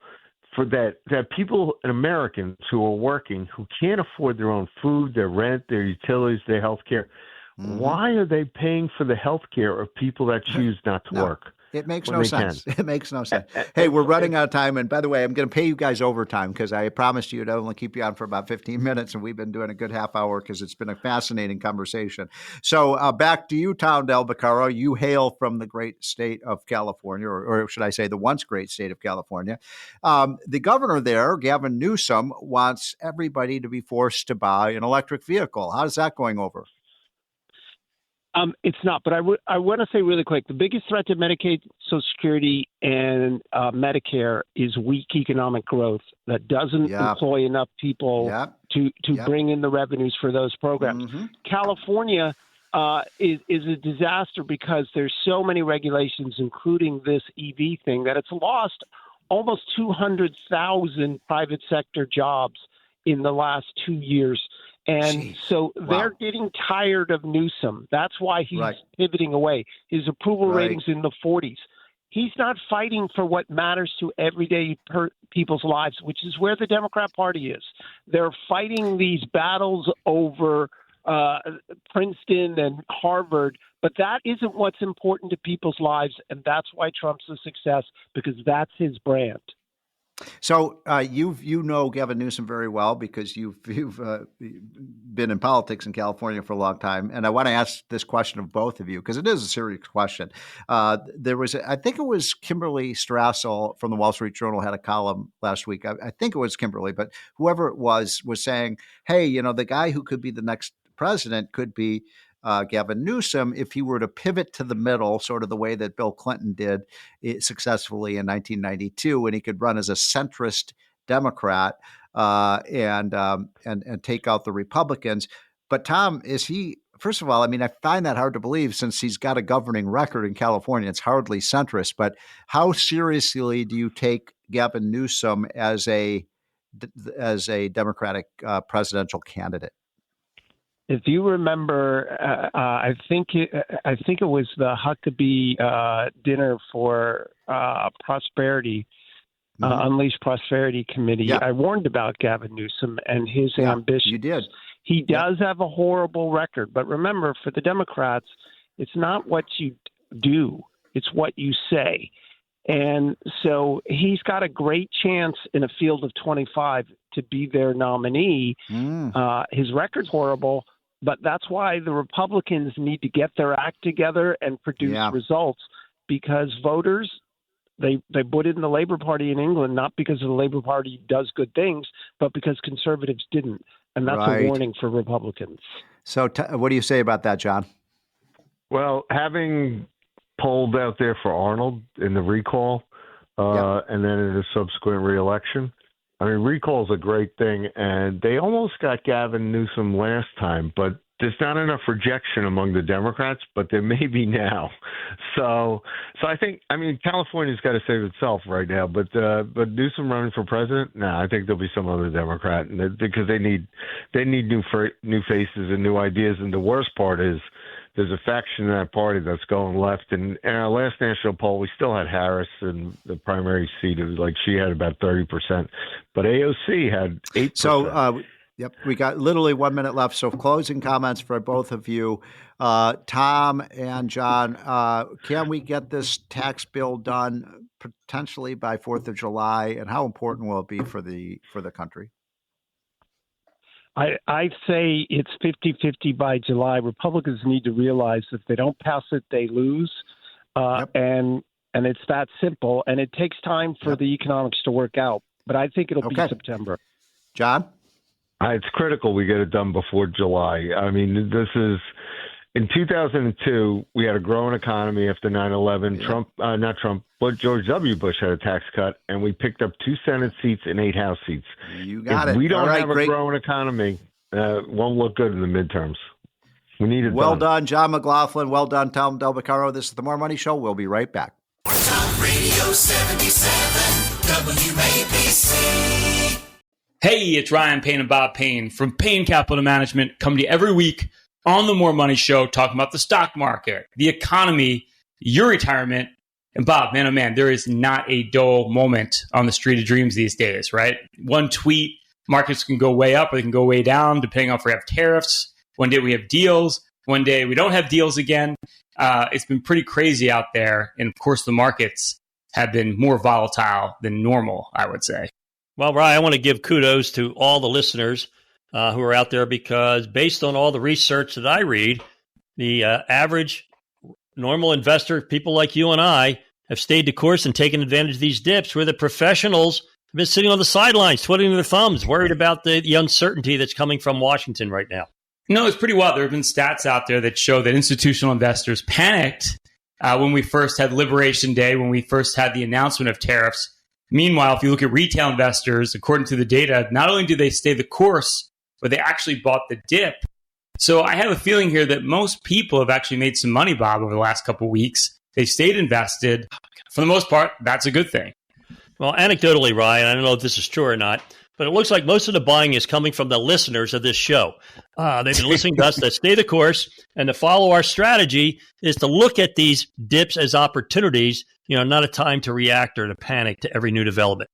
Speaker 13: for that people and Americans who are working, who can't afford their own food, their rent, their utilities, their health care, why are they paying for the health care of people that choose not to work?
Speaker 5: It makes no sense. It makes no sense. Hey, we're running out of time. And by the way, I'm going to pay you guys overtime because I promised you to only keep you on for about 15 minutes. And we've been doing a good half hour because it's been a fascinating conversation. So back to you, Tom Del Beccaro. You hail from the great state of California, or should I say the once great state of California. The governor there, Gavin Newsom, wants everybody to be forced to buy an electric vehicle. How's that going over?
Speaker 12: It's not, but I want to say really quick, the biggest threat to Medicaid, Social Security, and Medicare is weak economic growth that doesn't employ enough people to bring in the revenues for those programs. Mm-hmm. California is a disaster because there's so many regulations, including this EV thing, that it's lost almost 200,000 private sector jobs in the last 2 years. And so they're getting tired of Newsom. That's why he's pivoting away. His approval ratings in the 40s. He's not fighting for what matters to everyday people's lives, which is where the Democrat Party is. They're fighting these battles over Princeton and Harvard, but that isn't what's important to people's lives, and that's why Trump's a success, because that's his brand.
Speaker 5: So you know Gavin Newsom very well because you've been in politics in California for a long time, and I want to ask this question of both of you because it is a serious question. There was, I think it was Kimberly Strassel from the Wall Street Journal had a column last week. I think it was Kimberly, but whoever it was saying, "Hey, the guy who could be the next president could be Gavin Newsom if he were to pivot to the middle, sort of the way that Bill Clinton did successfully in 1992, and he could run as a centrist Democrat and take out the Republicans." But Tom, is he? First of all, I mean, I find that hard to believe since he's got a governing record in California. It's hardly centrist. But how seriously do you take Gavin Newsom as a Democratic presidential candidate?
Speaker 12: If you remember, I think it was the Huckabee dinner for Prosperity, Unleash Prosperity Committee. Yeah. I warned about Gavin Newsom and his ambitions.
Speaker 5: You did.
Speaker 12: He does have a horrible record, but remember, for the Democrats, it's not what you do; it's what you say. And so he's got a great chance in a field of 25 to be their nominee. His record's horrible, but that's why the Republicans need to get their act together and produce results, because voters, they put in the Labour Party in England, not because the Labour Party does good things, but because conservatives didn't. And that's a warning for Republicans.
Speaker 5: So what do you say about that, John?
Speaker 13: Well, having polled out there for Arnold in the recall and then in the subsequent reelection, I mean, recall is a great thing, and they almost got Gavin Newsom last time, but there's not enough rejection among the Democrats, but there may be now. So I think, I mean, California's got to save itself right now, but Newsom running for president, no, I think there'll be some other Democrat, because they need new faces and new ideas. And the worst part is there's a faction in that party that's going left. And in our last national poll, we still had Harris in the primary seat. It was like she had about 30%, but AOC had 8%.
Speaker 5: So, we got literally 1 minute left. So closing comments for both of you. Tom and John, can we get this tax bill done potentially by 4th of July? And how important will it be for the country?
Speaker 12: I say it's 50-50 by July. Republicans need to realize that if they don't pass it, they lose. And it's that simple. And it takes time for the economics to work out. But I think it'll be September.
Speaker 5: John?
Speaker 13: It's critical we get it done before July. I mean, this is in 2002, we had a growing economy after 9/11. But George W. Bush had a tax cut, and we picked up 2 Senate seats and 8 House seats.
Speaker 5: You got
Speaker 13: if
Speaker 5: it.
Speaker 13: we don't have a growing economy, it won't look good in the midterms. We need it
Speaker 5: Well done, John McLaughlin. Well done, Tom Del Beccaro. This is the More Money Show. We'll be right back.
Speaker 14: Talk Radio 77 WABC.
Speaker 1: Hey, it's Ryan Payne and Bob Payne from Payne Capital Management, coming to you every week on the More Money Show, talking about the stock market, the economy, your retirement. And Bob, man, oh man, there is not a dull moment on the street of dreams these days, right? One tweet, markets can go way up or they can go way down, depending on if we have tariffs. One day we have deals. One day we don't have deals again. It's been pretty crazy out there. And of course, the markets have been more volatile than normal, I would say.
Speaker 22: Well, Ryan, I want to give kudos to all the listeners who are out there, because based on all the research that I read, the average normal investor, people like you and I, have stayed the course and taken advantage of these dips, where the professionals have been sitting on the sidelines, twiddling their thumbs, worried about the uncertainty that's coming from Washington right now.
Speaker 1: No, it's pretty wild. There have been stats out there that show that institutional investors panicked when we first had Liberation Day, when we first had the announcement of tariffs. Meanwhile, if you look at retail investors, according to the data, not only do they stay the course, but they actually bought the dip. So I have a feeling here that most people have actually made some money, Bob, over the last couple of weeks. They've stayed invested. For the most part, that's a good thing.
Speaker 22: Well, anecdotally, Ryan, I don't know if this is true or not, but it looks like most of the buying is coming from the listeners of this show. They've been listening to us to stay the course, and to follow our strategy is to look at these dips as opportunities, not a time to react or to panic to every new development.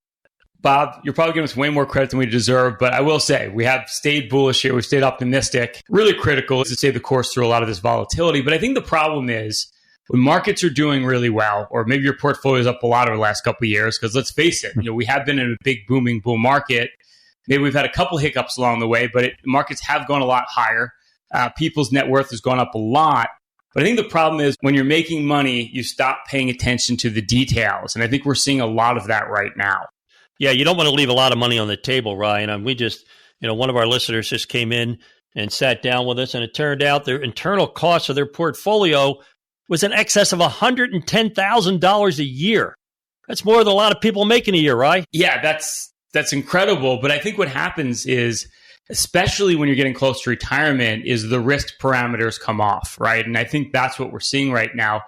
Speaker 1: Bob, you're probably giving us way more credit than we deserve, but I will say we have stayed bullish here. We've stayed optimistic. Really critical is to stay the course through a lot of this volatility. But I think the problem is when markets are doing really well, or maybe your portfolio is up a lot over the last couple of years, because let's face it, we have been in a big booming bull market. Maybe we've had a couple hiccups along the way, but markets have gone a lot higher. People's net worth has gone up a lot. But I think the problem is when you're making money, you stop paying attention to the details. And I think we're seeing a lot of that right now.
Speaker 22: Yeah, you don't want to leave a lot of money on the table, Ryan. And we just, one of our listeners just came in and sat down with us, and it turned out their internal cost of their portfolio was in excess of $110,000 a year. That's more than a lot of people make in a year, right?
Speaker 1: Yeah, that's incredible. But I think what happens is, especially when you're getting close to retirement, is the risk parameters come off, right? And I think that's what we're seeing right now.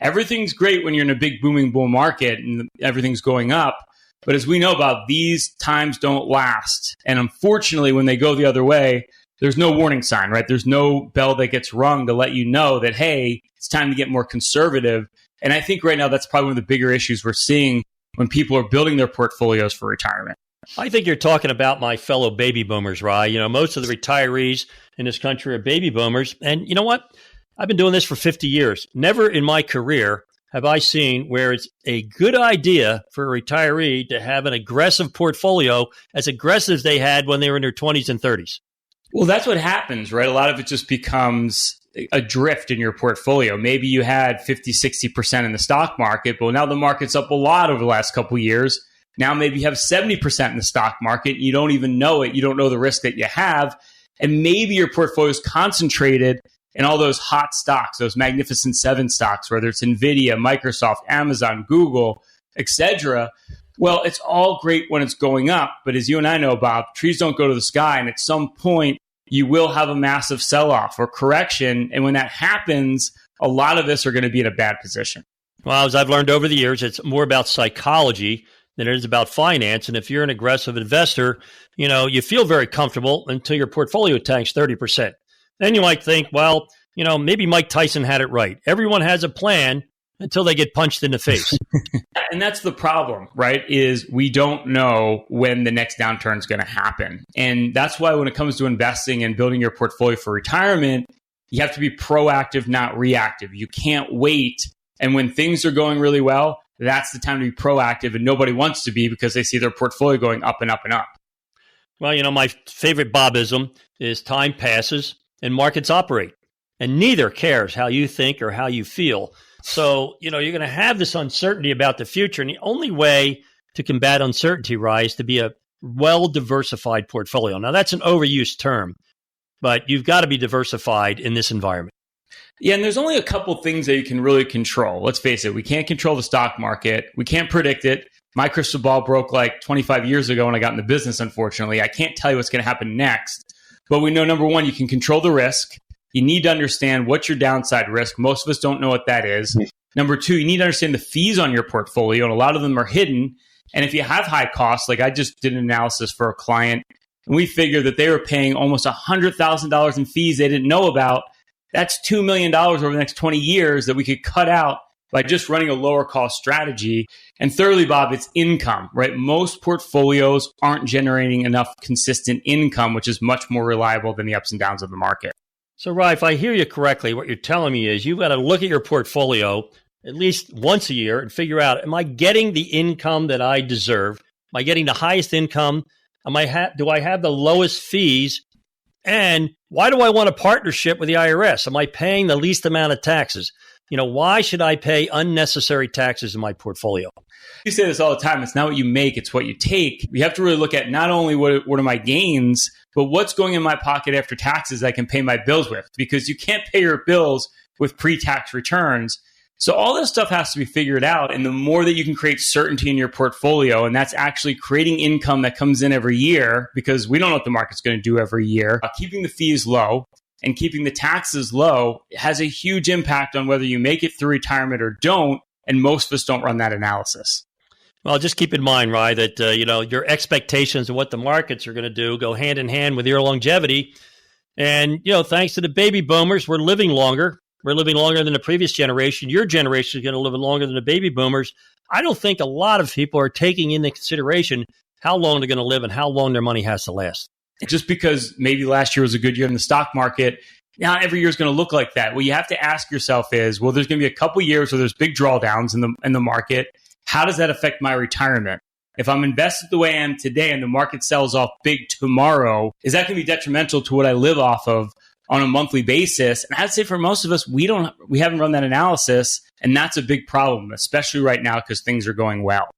Speaker 1: Everything's great when you're in a big booming bull market and everything's going up. But as we know about, these times don't last. And unfortunately, when they go the other way, there's no warning sign, right? There's no bell that gets rung to let you know that, hey, it's time to get more conservative. And I think right now that's probably one of the bigger issues we're seeing when people are building their portfolios for retirement.
Speaker 22: I think you're talking about my fellow baby boomers, Ryan. Most of the retirees in this country are baby boomers. And you know what? I've been doing this for 50 years. Never in my career have I seen where it's a good idea for a retiree to have an aggressive portfolio, as aggressive as they had when they were in their 20s and 30s?
Speaker 1: Well, that's what happens, right? A lot of it just becomes a drift in your portfolio. Maybe you had 50, 60% in the stock market, but now the market's up a lot over the last couple of years. Now maybe you have 70% in the stock market. You don't even know it. You don't know the risk that you have. And maybe your portfolio is concentrated in all those hot stocks, those Magnificent Seven stocks, whether it's NVIDIA, Microsoft, Amazon, Google, etc. Well, it's all great when it's going up. But as you and I know, Bob, trees don't go to the sky. And at some point, you will have a massive sell-off or correction. And when that happens, a lot of us are going to be in a bad position.
Speaker 22: Well, as I've learned over the years, it's more about psychology than it is about finance. And if you're an aggressive investor, you feel very comfortable until your portfolio tanks 30%. Then you might think, well, maybe Mike Tyson had it right. Everyone has a plan until they get punched in the face.
Speaker 1: And that's the problem, right? Is we don't know when the next downturn is going to happen. And that's why when it comes to investing and building your portfolio for retirement, you have to be proactive, not reactive. You can't wait. And when things are going really well, that's the time to be proactive. And nobody wants to be because they see their portfolio going up and up and up.
Speaker 22: Well, my favorite Bobism is time passes and markets operate. And neither cares how you think or how you feel. So, you're going to have this uncertainty about the future. And the only way to combat uncertainty, Rye, is to be a well-diversified portfolio. Now, that's an overused term, but you've got to be diversified in this environment.
Speaker 1: Yeah, and there's only a couple things that you can really control. Let's face it, we can't control the stock market. We can't predict it. My crystal ball broke like 25 years ago when I got in the business, unfortunately. I can't tell you what's going to happen next. But we know, number one, you can control the risk. You need to understand what's your downside risk. Most of us don't know what that is. Number two, you need to understand the fees on your portfolio, and a lot of them are hidden. And if you have high costs, like I just did an analysis for a client, and we figured that they were paying almost $100,000 in fees they didn't know about. That's $2 million over the next 20 years that we could cut out by just running a lower cost strategy. And thirdly, Bob, it's income, right? Most portfolios aren't generating enough consistent income, which is much more reliable than the ups and downs of the market.
Speaker 22: So, Rye, if I hear you correctly, what you're telling me is you've got to look at your portfolio at least once a year and figure out, am I getting the income that I deserve? Am I getting the highest income? Do I have the lowest fees? And why do I want a partnership with the IRS? Am I paying the least amount of taxes? Why should I pay unnecessary taxes in my portfolio?
Speaker 1: You say this all the time. It's not what you make, it's what you take. You have to really look at not only what are my gains, but what's going in my pocket after taxes I can pay my bills with, because you can't pay your bills with pre-tax returns. So all this stuff has to be figured out. And the more that you can create certainty in your portfolio, and that's actually creating income that comes in every year, because we don't know what the market's going to do every year, keeping the fees low and keeping the taxes low has a huge impact on whether you make it through retirement or don't. And most of us don't run that analysis.
Speaker 22: Well, just keep in mind, Rye, that your expectations of what the markets are going to do go hand in hand with your longevity. And, thanks to the baby boomers, we're living longer. We're living longer than the previous generation. Your generation is going to live longer than the baby boomers. I don't think a lot of people are taking into consideration how long they're going to live and how long their money has to last.
Speaker 1: Just because maybe last year was a good year in the stock market, not every year is going to look like that. What you have to ask yourself is, well, there's going to be a couple years where there's big drawdowns in the market. How does that affect my retirement? If I'm invested the way I am today and the market sells off big tomorrow, is that going to be detrimental to what I live off of on a monthly basis? And I'd say for most of us, we haven't run that analysis. And that's a big problem, especially right now because things are going well.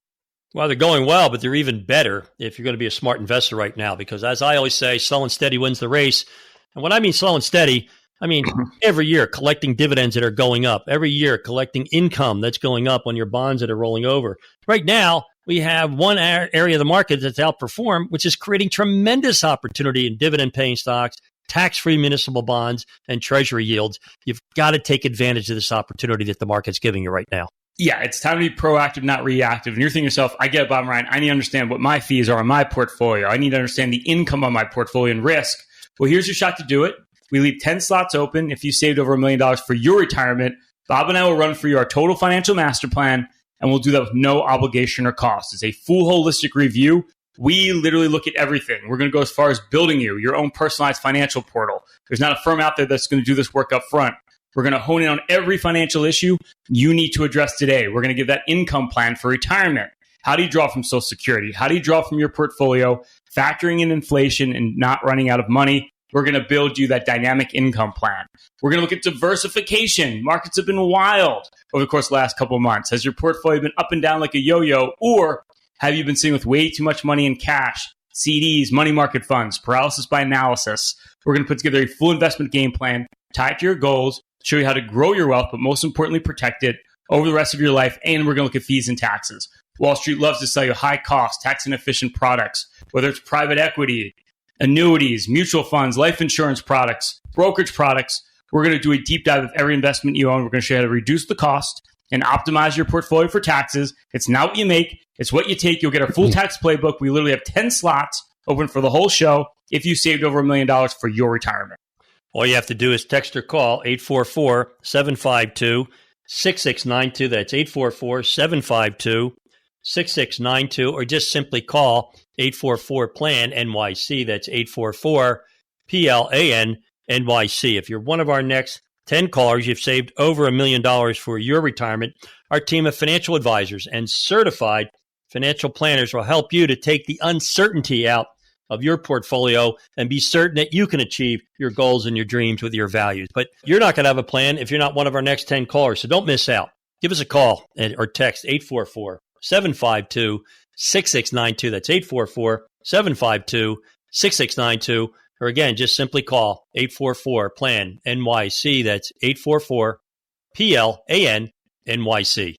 Speaker 22: Well, they're going well, but they're even better if you're going to be a smart investor right now, because as I always say, slow and steady wins the race. And when I mean slow and steady, I mean every year collecting dividends that are going up, every year collecting income that's going up on your bonds that are rolling over. Right now, we have one area of the market that's outperformed, which is creating tremendous opportunity in dividend-paying stocks, tax-free municipal bonds, and treasury yields. You've got to take advantage of this opportunity that the market's giving you right now.
Speaker 1: Yeah, it's time to be proactive, not reactive. And you're thinking to yourself, I get it, Bob Ryan. I need to understand what my fees are on my portfolio. I need to understand the income on my portfolio and risk. Well, here's your shot to do it. We leave 10 slots open. If you saved over $1 million for your retirement, Bob and I will run for you our total financial master plan, and we'll do that with no obligation or cost. It's a full holistic review. We literally look at everything. We're going to go as far as building you your own personalized financial portal. There's not a firm out there that's going to do this work up front. We're going to hone in on every financial issue you need to address today. We're going to give that income plan for retirement. How do you draw from Social Security? How do you draw from your portfolio, factoring in inflation and not running out of money? We're going to build you that dynamic income plan. We're going to look at diversification. Markets have been wild over the course of the last couple of months. Has your portfolio been up and down like a yo-yo, or have you been sitting with way too much money in cash, CDs, money market funds, paralysis by analysis? We're going to put together a full investment game plan tied to your goals, show you how to grow your wealth, but most importantly, protect it over the rest of your life. And we're going to look at fees and taxes. Wall Street loves to sell you high-cost, tax-inefficient products, whether it's private equity, annuities, mutual funds, life insurance products, brokerage products. We're going to do a deep dive of every investment you own. We're going to show you how to reduce the cost and optimize your portfolio for taxes. It's not what you make, it's what you take. You'll get our full tax playbook. We literally have 10 slots open for the whole show if you saved over $1 million for your retirement.
Speaker 22: All you have to do is text or call 844-752-6692. That's 844-752-6692, or just simply call 844-PLAN-NYC. That's 844-PLAN-NYC. If you're one of our next 10 callers, you've saved over $1 million for your retirement. Our team of financial advisors and certified financial planners will help you to take the uncertainty out of your portfolio and be certain that you can achieve your goals and your dreams with your values. But you're not going to have a plan if you're not one of our next 10 callers, so don't miss out. Give us a call or text 844-752-6692. That's 844-752-6692. Or again, just simply call 844-PLAN-NYC. That's 844-PLAN-NYC.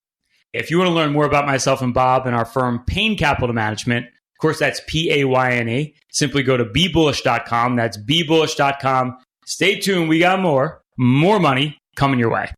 Speaker 1: If you want to learn more about myself and Bob and our firm, Payne Capital Management, of course, that's Payne. Simply go to BeBullish.com. That's BeBullish.com. Stay tuned. We got more money coming your way.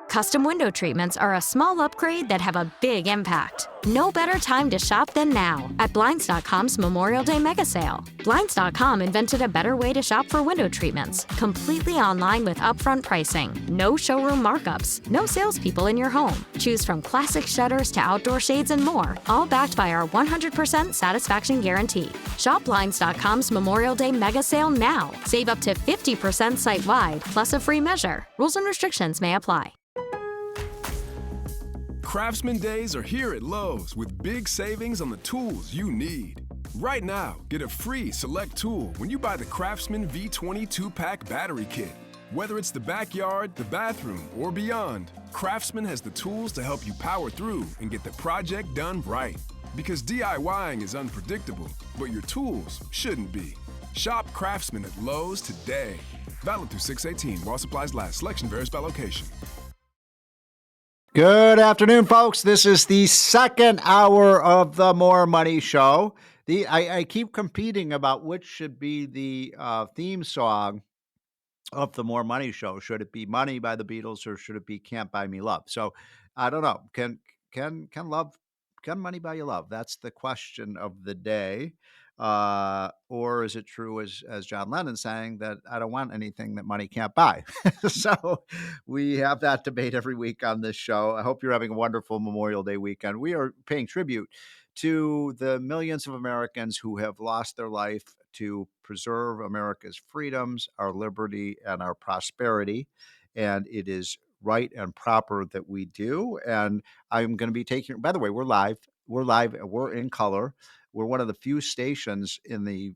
Speaker 21: Custom window treatments are a small upgrade that have a big impact. No better time to shop than now at Blinds.com's Memorial Day Mega Sale. Blinds.com invented a better way to shop for window treatments, completely online with upfront pricing, no showroom markups, no salespeople in your home. Choose from classic shutters to outdoor shades and more, all backed by our 100% satisfaction guarantee. Shop Blinds.com's Memorial Day Mega Sale now. Save up to 50% site-wide, plus a free measure. Rules and restrictions may apply.
Speaker 2: Craftsman Days are here at Lowe's with big savings on the tools you need. Right now, get a free select tool when you buy the Craftsman V20 2-pack battery kit. Whether it's the backyard, the bathroom, or beyond, Craftsman has the tools to help you power through and get the project done right. Because DIYing is unpredictable, but your tools shouldn't be. Shop Craftsman at Lowe's today. Valid through 6/18 while supplies last. Selection varies by location.
Speaker 5: Good afternoon, folks. This is the second hour of the More Money Show. I keep competing about which should be the theme song of the More Money Show. Should it be Money by the Beatles or should it be Can't Buy Me Love? So I don't know. Can money buy you love? That's the question of the day. Or is it true, as John Lennon sang, that I don't want anything that money can't buy? So we have that debate every week on this show. I hope you're having a wonderful Memorial Day weekend. We are paying tribute to the millions of Americans who have lost their life to preserve America's freedoms, our liberty, and our prosperity. And it is right and proper that we do. And I'm going to be taking, by the way, we're live, we're in color. We're one of the few stations in the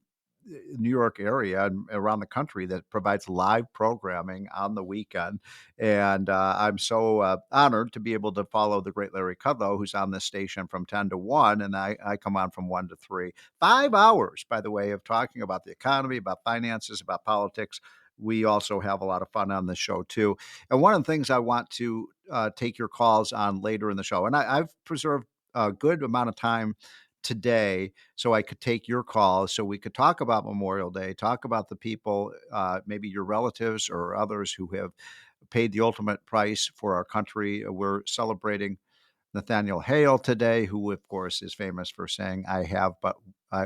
Speaker 5: New York area and around the country that provides live programming on the weekend. And I'm so honored to be able to follow the great Larry Kudlow, who's on this station from 10 to 1, and I come on from 1 to 3. 5 hours, by the way, of talking about the economy, about finances, about politics. We also have a lot of fun on this show, too. And one of the things I want to take your calls on later in the show, and I've preserved a good amount of time today so I could take your calls, so we could talk about Memorial Day, talk about the people, maybe your relatives or others who have paid the ultimate price for our country. We're celebrating Nathaniel Hale today, who of course is famous for saying,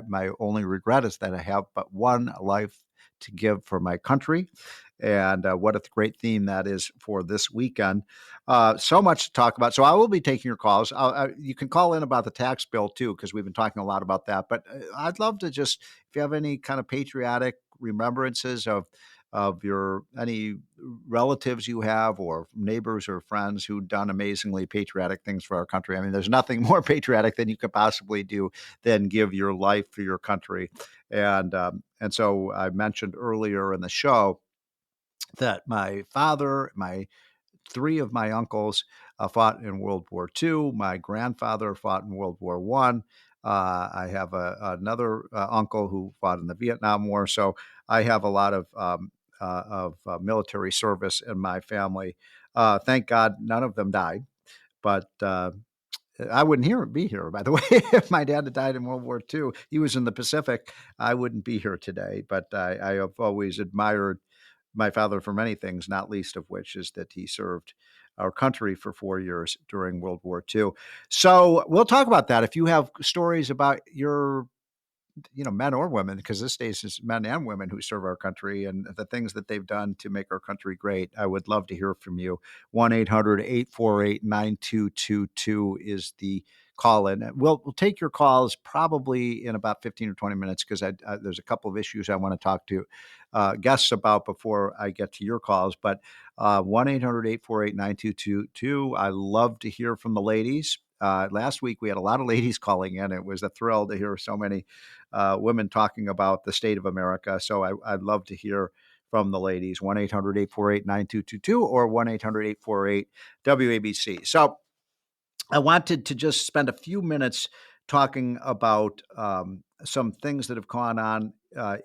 Speaker 5: my only regret is that I have but one life to give for my country. And what a great theme that is for this weekend. So much to talk about. So I will be taking your calls. You can call in about the tax bill, too, because we've been talking a lot about that. But I'd love to just, if you have any kind of patriotic remembrances of of any relatives you have or neighbors or friends who've done amazingly patriotic things for our country. I mean, there's nothing more patriotic than you could possibly do than give your life for your country. And so I mentioned earlier in the show that my father, three of my uncles fought in World War II. My grandfather fought in World War I. I have another uncle who fought in the Vietnam War. So I have a lot of military service in my family. Thank God none of them died, but I wouldn't be here, by the way. If my dad had died in World War II, he was in the Pacific, I wouldn't be here today. But I have always admired my father for many things, not least of which is that he served our country for 4 years during World War II. So we'll talk about that. If you have stories about your men or women, because this days is men and women who serve our country and the things that they've done to make our country great, I would love to hear from you. 1-800-848-9222 is the call in. We'll take your calls probably in about 15 or 20 minutes because there's a couple of issues I want to talk to guests about before I get to your calls. But 1-800-848-9222. I love to hear from the ladies. Last week, we had a lot of ladies calling in. It was a thrill to hear so many women talking about the state of America. So I'd love to hear from the ladies. 1-800-848-9222 or 1-800-848-WABC. So I wanted to just spend a few minutes talking about some things that have gone on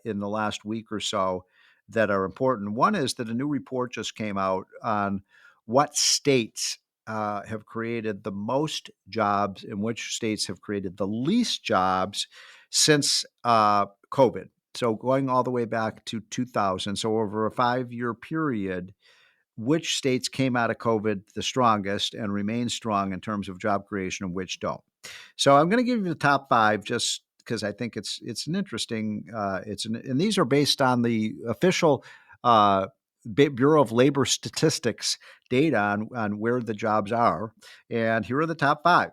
Speaker 5: in the last week or so that are important. One is that a new report just came out on what states have created the most jobs and which states have created the least jobs since COVID. So going all the way back to 2000. So over a 5-year period, which states came out of COVID the strongest and remain strong in terms of job creation and which don't. So I'm going to give you the top 5 just because I think it's an interesting, and these are based on the official Bureau of Labor Statistics data on where the jobs are. And here are the top 5.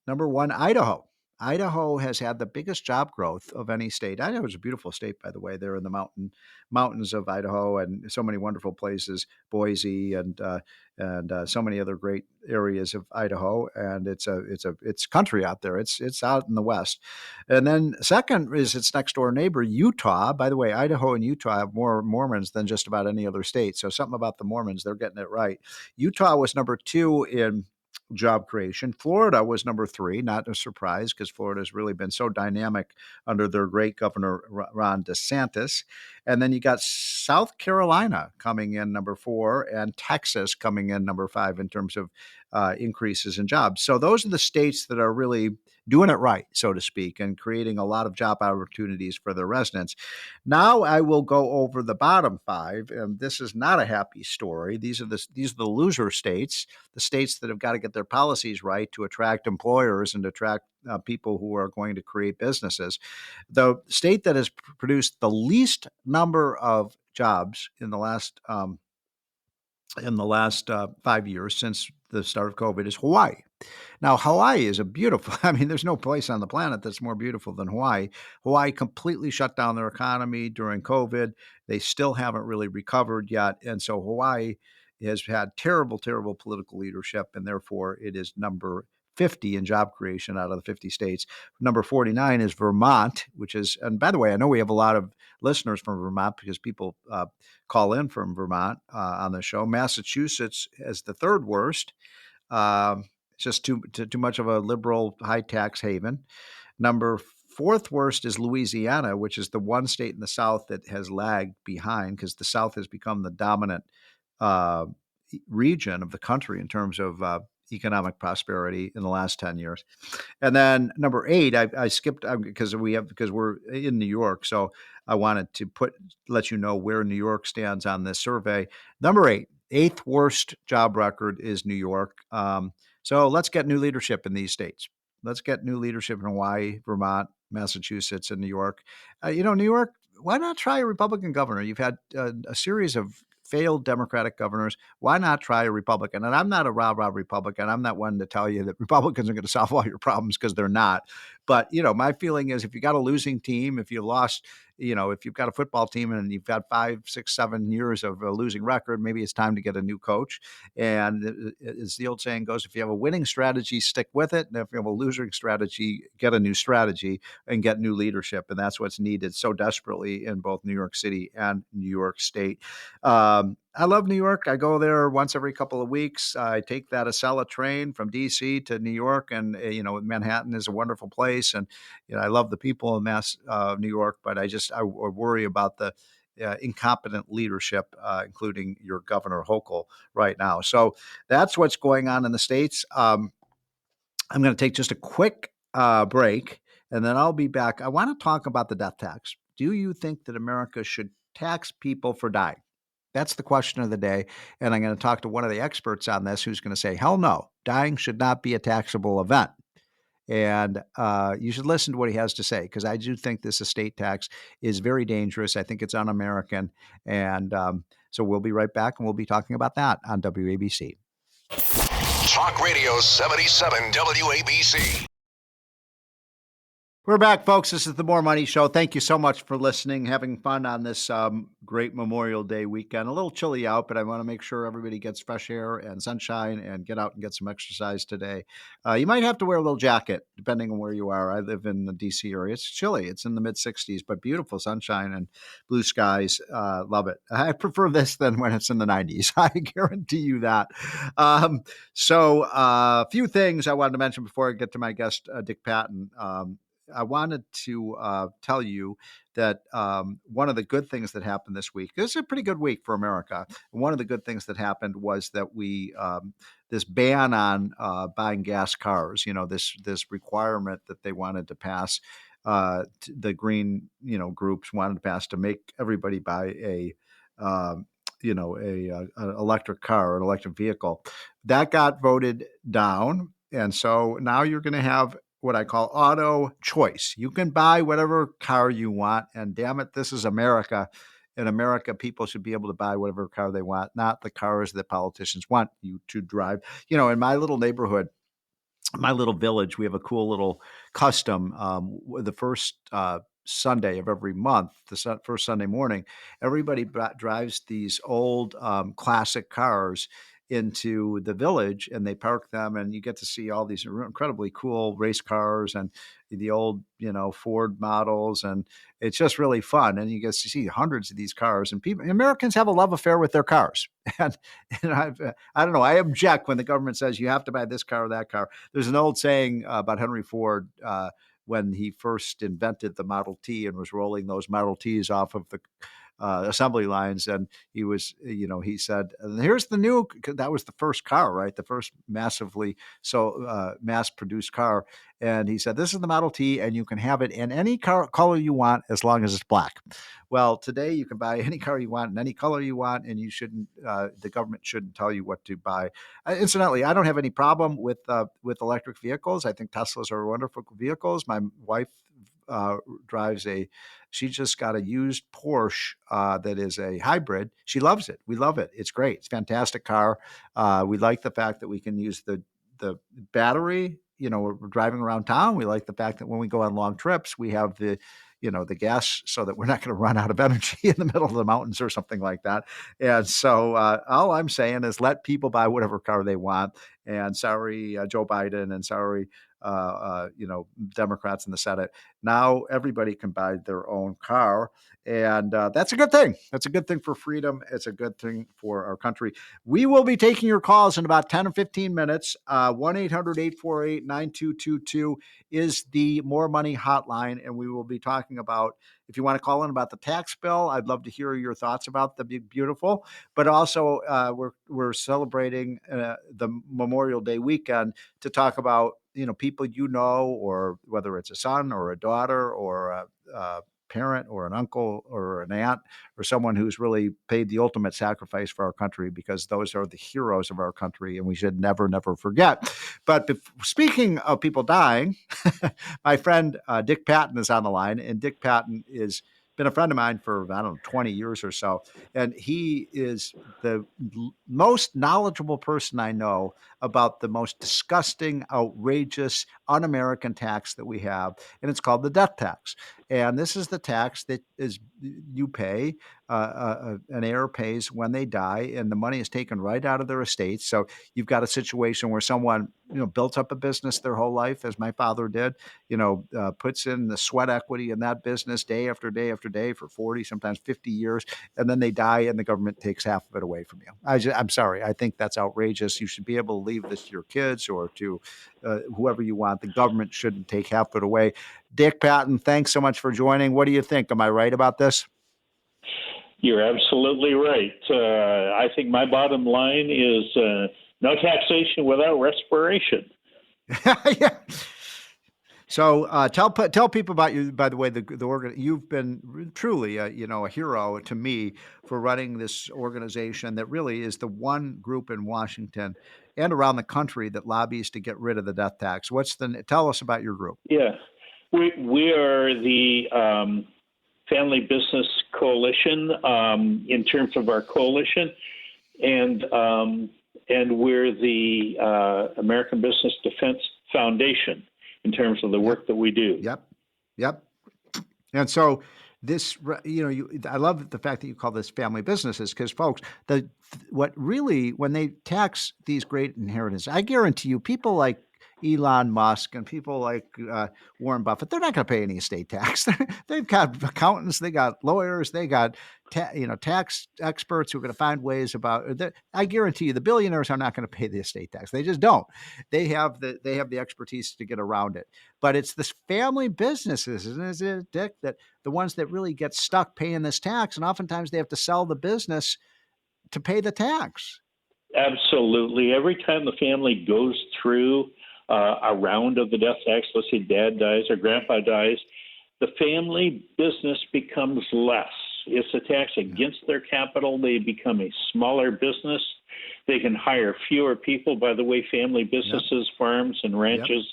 Speaker 5: Number 1, Idaho. Idaho has had the biggest job growth of any state. Idaho is a beautiful state, by the way. They're in the mountains of Idaho and so many wonderful places, Boise and so many other great areas of Idaho. And it's country out there. It's out in the west. And then second is its next door neighbor, Utah. By the way, Idaho and Utah have more Mormons than just about any other state. So something about the Mormons, they're getting it right. Utah was number 2 in job creation. Florida was number 3, not a surprise because Florida has really been so dynamic under their great governor, Ron DeSantis. And then you got South Carolina coming in number 4 and Texas coming in number 5 in terms of increases in jobs. So those are the states that are really doing it right, so to speak, and creating a lot of job opportunities for their residents. Now I will go over the bottom 5, and this is not a happy story. These are the loser states, the states that have got to get their policies right to attract employers and attract people who are going to create businesses. The state that has produced the least number of jobs in the last 5 years since the start of COVID is Hawaii. Now, Hawaii is there's no place on the planet that's more beautiful than Hawaii. Hawaii completely shut down their economy during COVID. They still haven't really recovered yet. And so Hawaii has had terrible, terrible political leadership, and therefore it is number 50 in job creation out of the 50 states. Number 49 is Vermont, and by the way, I know we have a lot of listeners from Vermont because people call in from Vermont on the show. Massachusetts is the 3rd worst. It's just too much of a liberal high tax haven. Number 4th worst is Louisiana, which is the one state in the South that has lagged behind because the South has become the dominant region of the country in terms of economic prosperity in the last 10 years. And then number 8, I skipped because we're in New York. So I wanted to let you know where New York stands on this survey. Number 8, 8th worst job record is New York. So let's get new leadership in these states. Let's get new leadership in Hawaii, Vermont, Massachusetts, and New York. New York, why not try a Republican governor? You've had a series of failed Democratic governors. Why not try a Republican? And I'm not a rah-rah Republican. I'm not one to tell you that Republicans are going to solve all your problems because they're not. But, my feeling is if you got a losing team, if you lost, if you've got a football team and you've got 5, 6, 7 years of a losing record, maybe it's time to get a new coach. And as the old saying goes, if you have a winning strategy, stick with it. And if you have a losing strategy, get a new strategy and get new leadership. And that's what's needed so desperately in both New York City and New York State. I love New York. I go there once every couple of weeks. I take that Acela train from D.C. to New York, and Manhattan is a wonderful place, and I love the people in New York. But I worry about the incompetent leadership, including your Governor Hochul right now. So that's what's going on in the States. I'm going to take just a quick break, and then I'll be back. I want to talk about the death tax. Do you think that America should tax people for dying? That's the question of the day. And I'm going to talk to one of the experts on this who's going to say, hell no, dying should not be a taxable event. And you should listen to what he has to say, because I do think this estate tax is very dangerous. I think it's un-American. And so we'll be right back, and we'll be talking about that on WABC.
Speaker 3: Talk Radio 77 WABC.
Speaker 5: We're back, folks. This is the More Money Show. Thank you so much for listening, having fun on this great Memorial Day weekend. A little chilly out, but I want to make sure everybody gets fresh air and sunshine and get out and get some exercise today. You might have to wear a little jacket, depending on where you are. I live in the D.C. area. It's chilly. It's in the mid-60s, but beautiful sunshine and blue skies. Love it. I prefer this than when it's in the 90s. I guarantee you that. So a few things I wanted to mention before I get to my guest, Dick Patton. I wanted to tell you that one of the good things that happened this week, this is a pretty good week for America. One of the good things that happened was that we, this ban on buying gas cars, this requirement that they wanted to pass, the green, groups wanted to pass to make everybody buy an electric car, an electric vehicle. That got voted down. And so now you're going to have what I call auto choice. You can buy whatever car you want, and damn it, this is America. In America, people should be able to buy whatever car they want, not the cars that politicians want you to drive. In my little neighborhood, my little village, we have a cool little custom. The first Sunday of every month, the first Sunday morning, everybody drives these old classic cars into the village, and they park them, and you get to see all these incredibly cool race cars and the old, Ford models, and it's just really fun. And you get to see hundreds of these cars, and Americans have a love affair with their cars. And I don't know, I object when the government says you have to buy this car or that car. There's an old saying about Henry Ford when he first invented the Model T and was rolling those Model Ts off of the assembly lines, and he was, he said, "Here's the new." That was the first car, right? The first massively mass-produced car, and he said, "This is the Model T, and you can have it in any color you want as long as it's black." Well, today you can buy any car you want in any color you want, and you shouldn't. The government shouldn't tell you what to buy. Incidentally, I don't have any problem with electric vehicles. I think Teslas are wonderful vehicles. My wife drives she just got a used Porsche that is a hybrid. She loves it. We love it. It's great. It's a fantastic car. We like the fact that we can use the battery. We're driving around town. We like the fact that when we go on long trips, we have the gas so that we're not going to run out of energy in the middle of the mountains or something like that. And so all I'm saying is let people buy whatever car they want. And sorry, Joe Biden, and sorry, Democrats in the Senate. Now everybody can buy their own car. And that's a good thing. That's a good thing for freedom. It's a good thing for our country. We will be taking your calls in about 10 or 15 minutes. 1-800-848-9222 is the More Money hotline. And we will be talking about, if you want to call in about the tax bill, I'd love to hear your thoughts about the Big Beautiful. But also we're celebrating the Memorial Day weekend to talk about, people or whether it's a son or a daughter or a parent or an uncle or an aunt or someone who's really paid the ultimate sacrifice for our country, because those are the heroes of our country and we should never, never forget. But speaking of people dying, my friend Dick Patton is on the line, and Dick Patton is been a friend of mine for, 20 years or so. And he is the most knowledgeable person I know about the most disgusting, outrageous, un-American tax that we have. And it's called the death tax. And this is the tax that is you pay, an heir pays when they die, and the money is taken right out of their estate. So you've got a situation where someone, built up a business their whole life, as my father did, puts in the sweat equity in that business day after day after day for 40, sometimes 50 years, and then they die and the government takes half of it away from you. I'm sorry. I think that's outrageous. You should be able to leave this to your kids or to whoever you want. The government shouldn't take half of it away. Dick Patton, thanks so much for joining. What do you think? Am I right about this?
Speaker 4: You're absolutely right. I think my bottom line is no taxation without respiration.
Speaker 5: Yeah. So tell people about you. By the way, the organ. You've been truly a hero to me for running this organization that really is the one group in Washington and around the country that lobbies to get rid of the death tax. Tell us about your group?
Speaker 4: Yeah, we are the Family Business Coalition in terms of our coalition, and we're the American Business Defense Foundation in terms of the work that we do.
Speaker 5: Yep. And so this, I love the fact that you call this family businesses, because folks, when they tax these great inheritances, I guarantee you, people like Elon Musk and people like Warren Buffett, they're not going to pay any estate tax. They've got accountants, they got lawyers, they got tax experts who are going to find ways about that. I guarantee you, the billionaires are not going to pay the estate tax. They just don't. They have the expertise to get around it. But it's this family businesses, isn't it, Dick, that the ones that really get stuck paying this tax, and oftentimes they have to sell the business to pay the tax.
Speaker 4: Absolutely. Every time the family goes through a round of the death tax, let's say dad dies or grandpa dies, the family business becomes less. It's a tax against their capital. They become a smaller business. They can hire fewer people. By the way, family businesses, farms, and ranches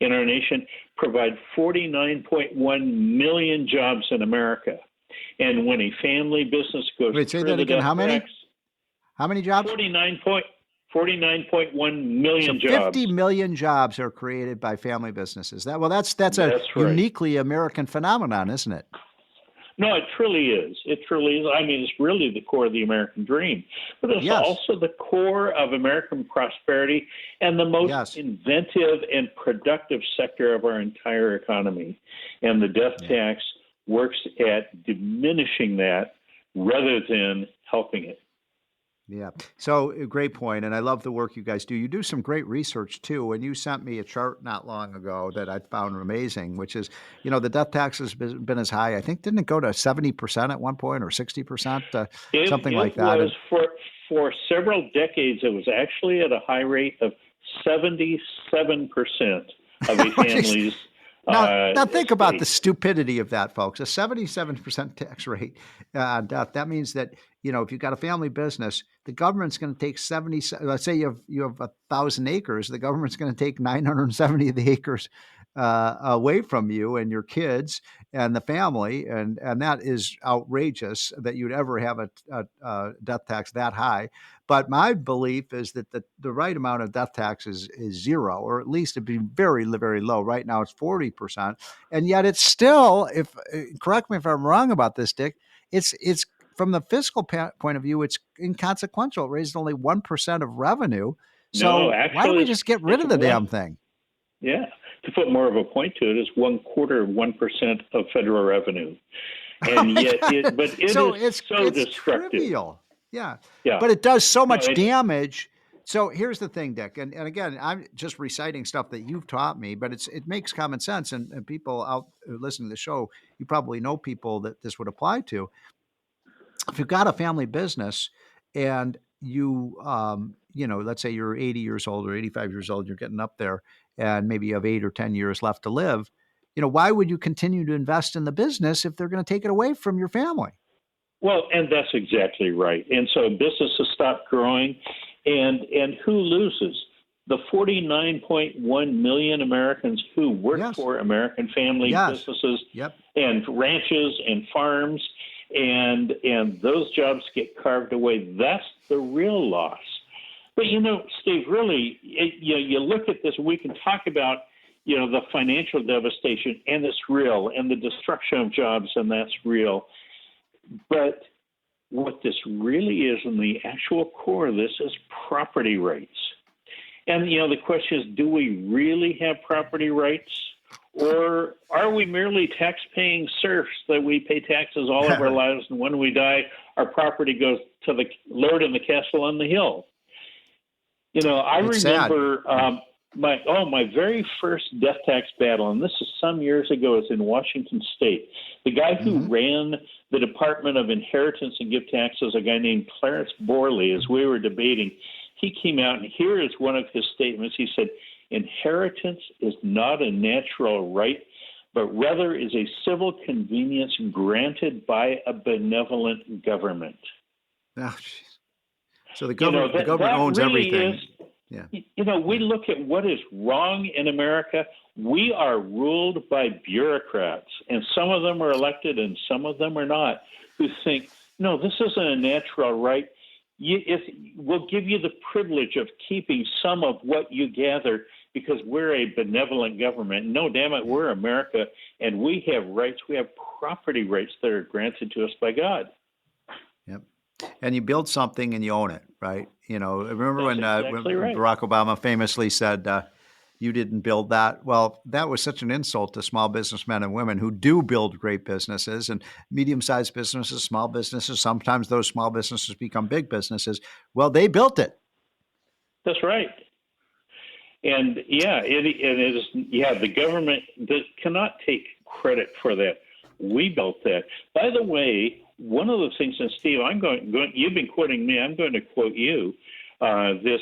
Speaker 4: in our nation provide 49.1 million jobs in America. And when a family business goes
Speaker 5: say
Speaker 4: through
Speaker 5: that
Speaker 4: the
Speaker 5: again.
Speaker 4: death
Speaker 5: How many jobs?
Speaker 4: 49.1 million
Speaker 5: so
Speaker 4: jobs.
Speaker 5: 50 million jobs are created by family businesses. That's a uniquely American phenomenon, isn't it?
Speaker 4: No, it truly is. It truly is. I mean, it's really the core of the American dream, but it's also the core of American prosperity and the most inventive and productive sector of our entire economy. And the death tax works at diminishing that rather than helping it.
Speaker 5: Yeah. So great point. And I love the work you guys do. You do some great research too. And you sent me a chart not long ago that I found amazing, which is, the death tax has been as high. I think, didn't it go to 70% at one point or 60%, something like that?
Speaker 4: It was for several decades. It was actually at a high rate of 77% of a family's.
Speaker 5: Now think about the stupidity of that, folks. A 77% tax rate on death. That means that, if you've got a family business, the government's going to take 70. Let's say you have 1,000 acres. The government's going to take 970 of the acres away from you and your kids and the family, and that is outrageous that you'd ever have a death tax that high. But my belief is that the right amount of death tax is zero, or at least it'd be very, very low. Right now it's 40%, and yet it's still, correct me if I'm wrong about this, Dick, it's from the fiscal point of view, it's inconsequential. It raised only 1% of revenue. So why don't we just get rid of the damn thing?
Speaker 4: Yeah. To put more of a point to it, is 1% of federal revenue. And yet it's destructive.
Speaker 5: Trivial. Yeah. But it does so much damage. So here's the thing, Dick, and again, I'm just reciting stuff that you've taught me, but it makes common sense, and people out listening to the show, you probably know people that this would apply to. If you've got a family business and you, let's say you're 80 years old or 85 years old, you're getting up there, and maybe you have 8 or 10 years left to live, why would you continue to invest in the business if they're going to take it away from your family?
Speaker 4: Well, and that's exactly right. And so businesses stop growing, and who loses? the 49.1 million Americans who work for American family businesses and ranches and farms, and those jobs get carved away. That's the real loss. But, Steve, really, you look at this, we can talk about, the financial devastation, and it's real, and the destruction of jobs, and that's real. But what this really is in the actual core of this is property rights. And, the question is, do we really have property rights? Or are we merely tax-paying serfs that we pay taxes all of our lives, and when we die, our property goes to the Lord in the castle on the hill? I remember my very first death tax battle, and this is some years ago, is in Washington State. The guy who ran the Department of Inheritance and Gift Taxes, a guy named Clarence Borley, as we were debating, he came out, and here is one of his statements. He said, "Inheritance is not a natural right, but rather is a civil convenience granted by a benevolent government."
Speaker 5: Oh, geez. So the government, the government owns
Speaker 4: really
Speaker 5: everything.
Speaker 4: We look at what is wrong in America. We are ruled by bureaucrats, and some of them are elected and some of them are not, who think, no, this isn't a natural right. We'll give you the privilege of keeping some of what you gather because we're a benevolent government. No, damn it, we're America, and we have rights. We have property rights that are granted to us by God.
Speaker 5: Yep. And you build something and you own it, right? Remember when
Speaker 4: right.
Speaker 5: Barack Obama famously said, you didn't build that? Well, that was such an insult to small businessmen and women who do build great businesses and medium-sized businesses, small businesses. Sometimes those small businesses become big businesses. Well, they built it.
Speaker 4: That's right. And it is the government cannot take credit for that. We built that. By the way, one of the things, and Steve, you've been quoting me, I'm going to quote you, this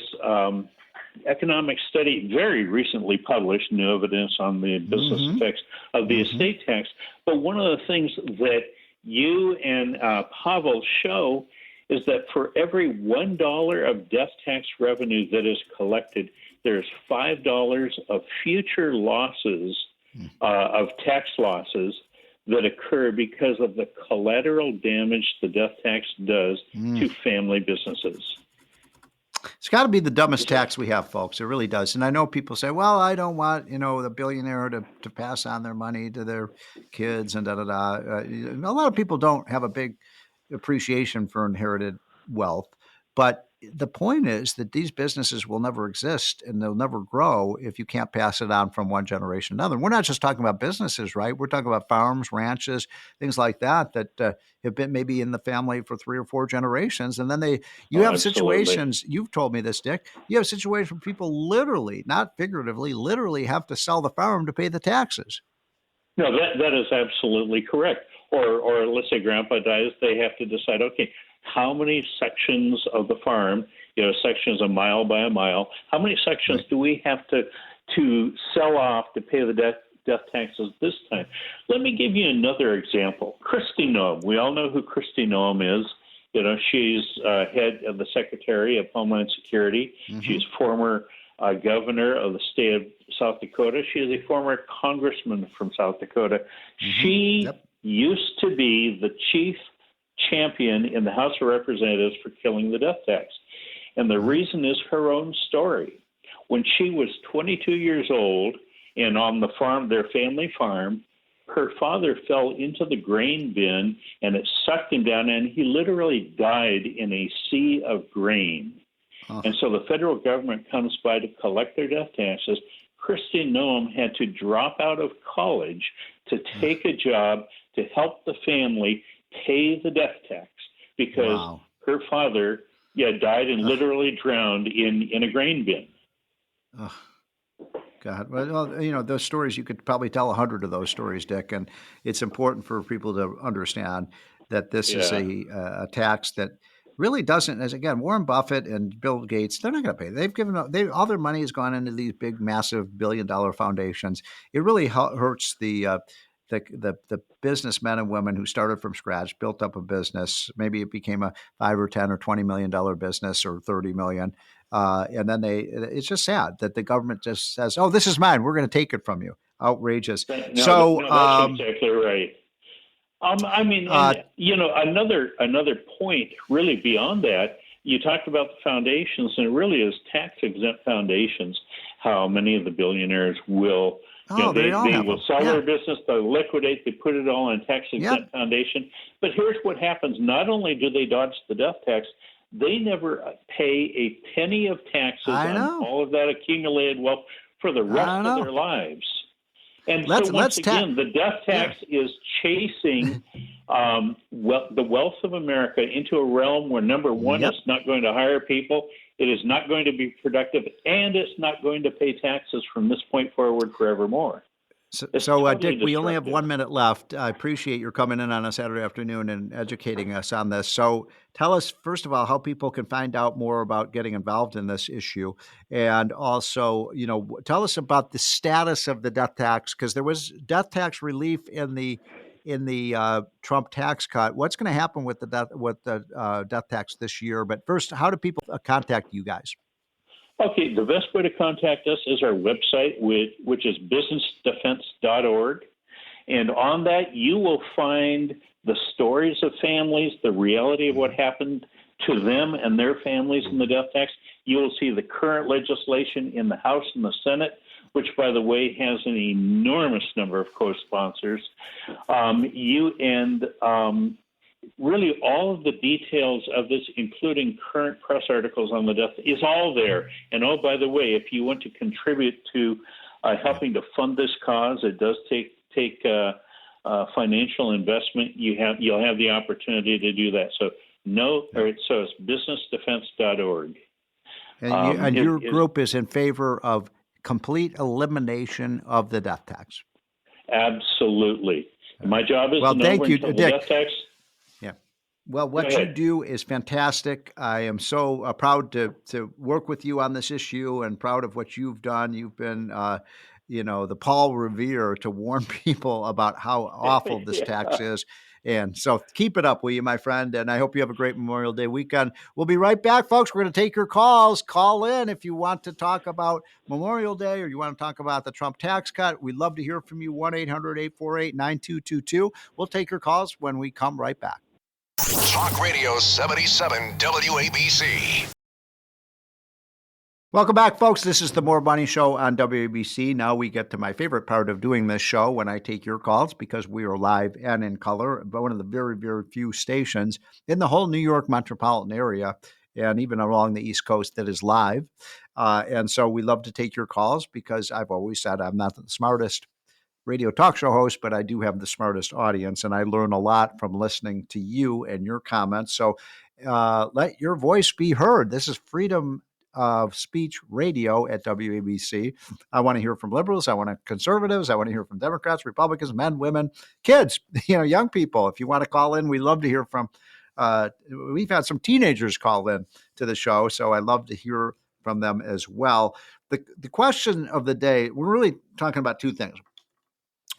Speaker 4: economic study very recently published, new evidence on the business effects of the estate tax. But one of the things that you and Pavel show is that for every $1 of death tax revenue that is collected, there's $5 of future losses, of tax losses that occur because of the collateral damage the death tax does to family businesses.
Speaker 5: It's got to be the dumbest tax we have, folks. It really does. And I know people say, well, I don't want, the billionaire to pass on their money to their kids and da-da-da. A lot of people don't have a big appreciation for inherited wealth. But the point is that these businesses will never exist and they'll never grow if you can't pass it on from one generation to another. And we're not just talking about businesses, right? We're talking about farms, ranches, things like that have been maybe in the family for 3 or 4 generations. And then you have situations, you've told me this, Dick, you have situations where people literally, not figuratively, literally have to sell the farm to pay the taxes.
Speaker 4: No, that is absolutely correct. Or let's say grandpa dies, they have to decide, okay, how many sections of the farm, sections a mile by a mile, how many sections do we have to sell off to pay the death taxes this time? Let me give you another example. Kristi Noem. We all know who Kristi Noem is. She's head of the Secretary of Homeland Security. She's former governor of the state of South Dakota. She is a former congressman from South Dakota. She used to be the chief champion in the House of Representatives for killing the death tax. And the reason is her own story. When she was 22 years old and on the farm, their family farm, her father fell into the grain bin and it sucked him down and he literally died in a sea of grain. And so the federal government comes by to collect their death taxes. Kristi Noem had to drop out of college to take a job to help the family pay the death tax because her father died and literally drowned in a grain bin.
Speaker 5: Oh, God. Well, those stories, you could probably tell 100 of those stories, Dick, and it's important for people to understand that this is a tax that really doesn't, as again, Warren Buffett and Bill Gates, they're not going to pay. They've given up, all their money has gone into these big, massive billion-dollar foundations. It really hurts the businessmen and women who started from scratch, built up a business. Maybe it became a $5 or $10 or $20 million business or $30 million. And then it's just sad that the government just says, "Oh, this is mine. We're going to take it from you." Outrageous.
Speaker 4: No, that's exactly right. Another point really beyond that, you talked about the foundations, and it really is tax-exempt foundations, how many of the billionaires will, they will sell their business, they liquidate, they put it all in tax-exempt foundation. But here's what happens. Not only do they dodge the death tax, they never pay a penny of taxes on all of that accumulated wealth for the rest of their lives. And once again, the death tax is chasing the wealth of America into a realm where, number one, it's not going to hire people, it is not going to be productive, and it's not going to pay taxes from this point forward forevermore.
Speaker 5: So totally Dick, we only have 1 minute left. I appreciate your coming in on a Saturday afternoon and educating us on this. So tell us, first of all, how people can find out more about getting involved in this issue. And also, tell us about the status of the death tax, because there was death tax relief in the Trump tax cut. What's going to happen with the death tax this year? But first, how do people contact you guys?
Speaker 4: Okay, the best way to contact us is our website, which is businessdefense.org. And on that, you will find the stories of families, the reality of what happened to them and their families in the death tax. You will see the current legislation in the House and the Senate, which, by the way, has an enormous number of co-sponsors. Really all of the details of this, including current press articles on the death, is all there. And by the way, if you want to contribute to helping to fund this cause, it does take financial investment. You'll have the opportunity to do that. So it's businessdefense.org.
Speaker 5: And your group is in favor of complete elimination of the death tax.
Speaker 4: Absolutely. My job is
Speaker 5: thank you, Dick.
Speaker 4: Death tax.
Speaker 5: Well, what you do is fantastic. I am so proud to work with you on this issue and proud of what you've done. You've been, the Paul Revere to warn people about how awful this tax is. And so keep it up, will you, my friend? And I hope you have a great Memorial Day weekend. We'll be right back, folks. We're going to take your calls. Call in if you want to talk about Memorial Day or you want to talk about the Trump tax cut. We'd love to hear from you, 1-800-848-9222. We'll take your calls when we come right back.
Speaker 3: Talk Radio 77 WABC.
Speaker 5: Welcome back, folks. This is the More Money Show on WABC. Now we get to my favorite part of doing this show when I take your calls, because we are live and in color, but one of the very, very few stations in the whole New York metropolitan area and even along the East Coast that is live. And so we love to take your calls, because I've always said I'm not the smartest radio talk show host, but I do have the smartest audience, and I learn a lot from listening to you and your comments. So let your voice be heard. This is Freedom of Speech Radio at WABC. I want to hear from liberals. I want to conservatives. I want to hear from Democrats, Republicans, men, women, kids, young people. If you want to call in, we love to hear from. We've had some teenagers call in to the show, so I love to hear from them as well. The question of the day, we're really talking about two things.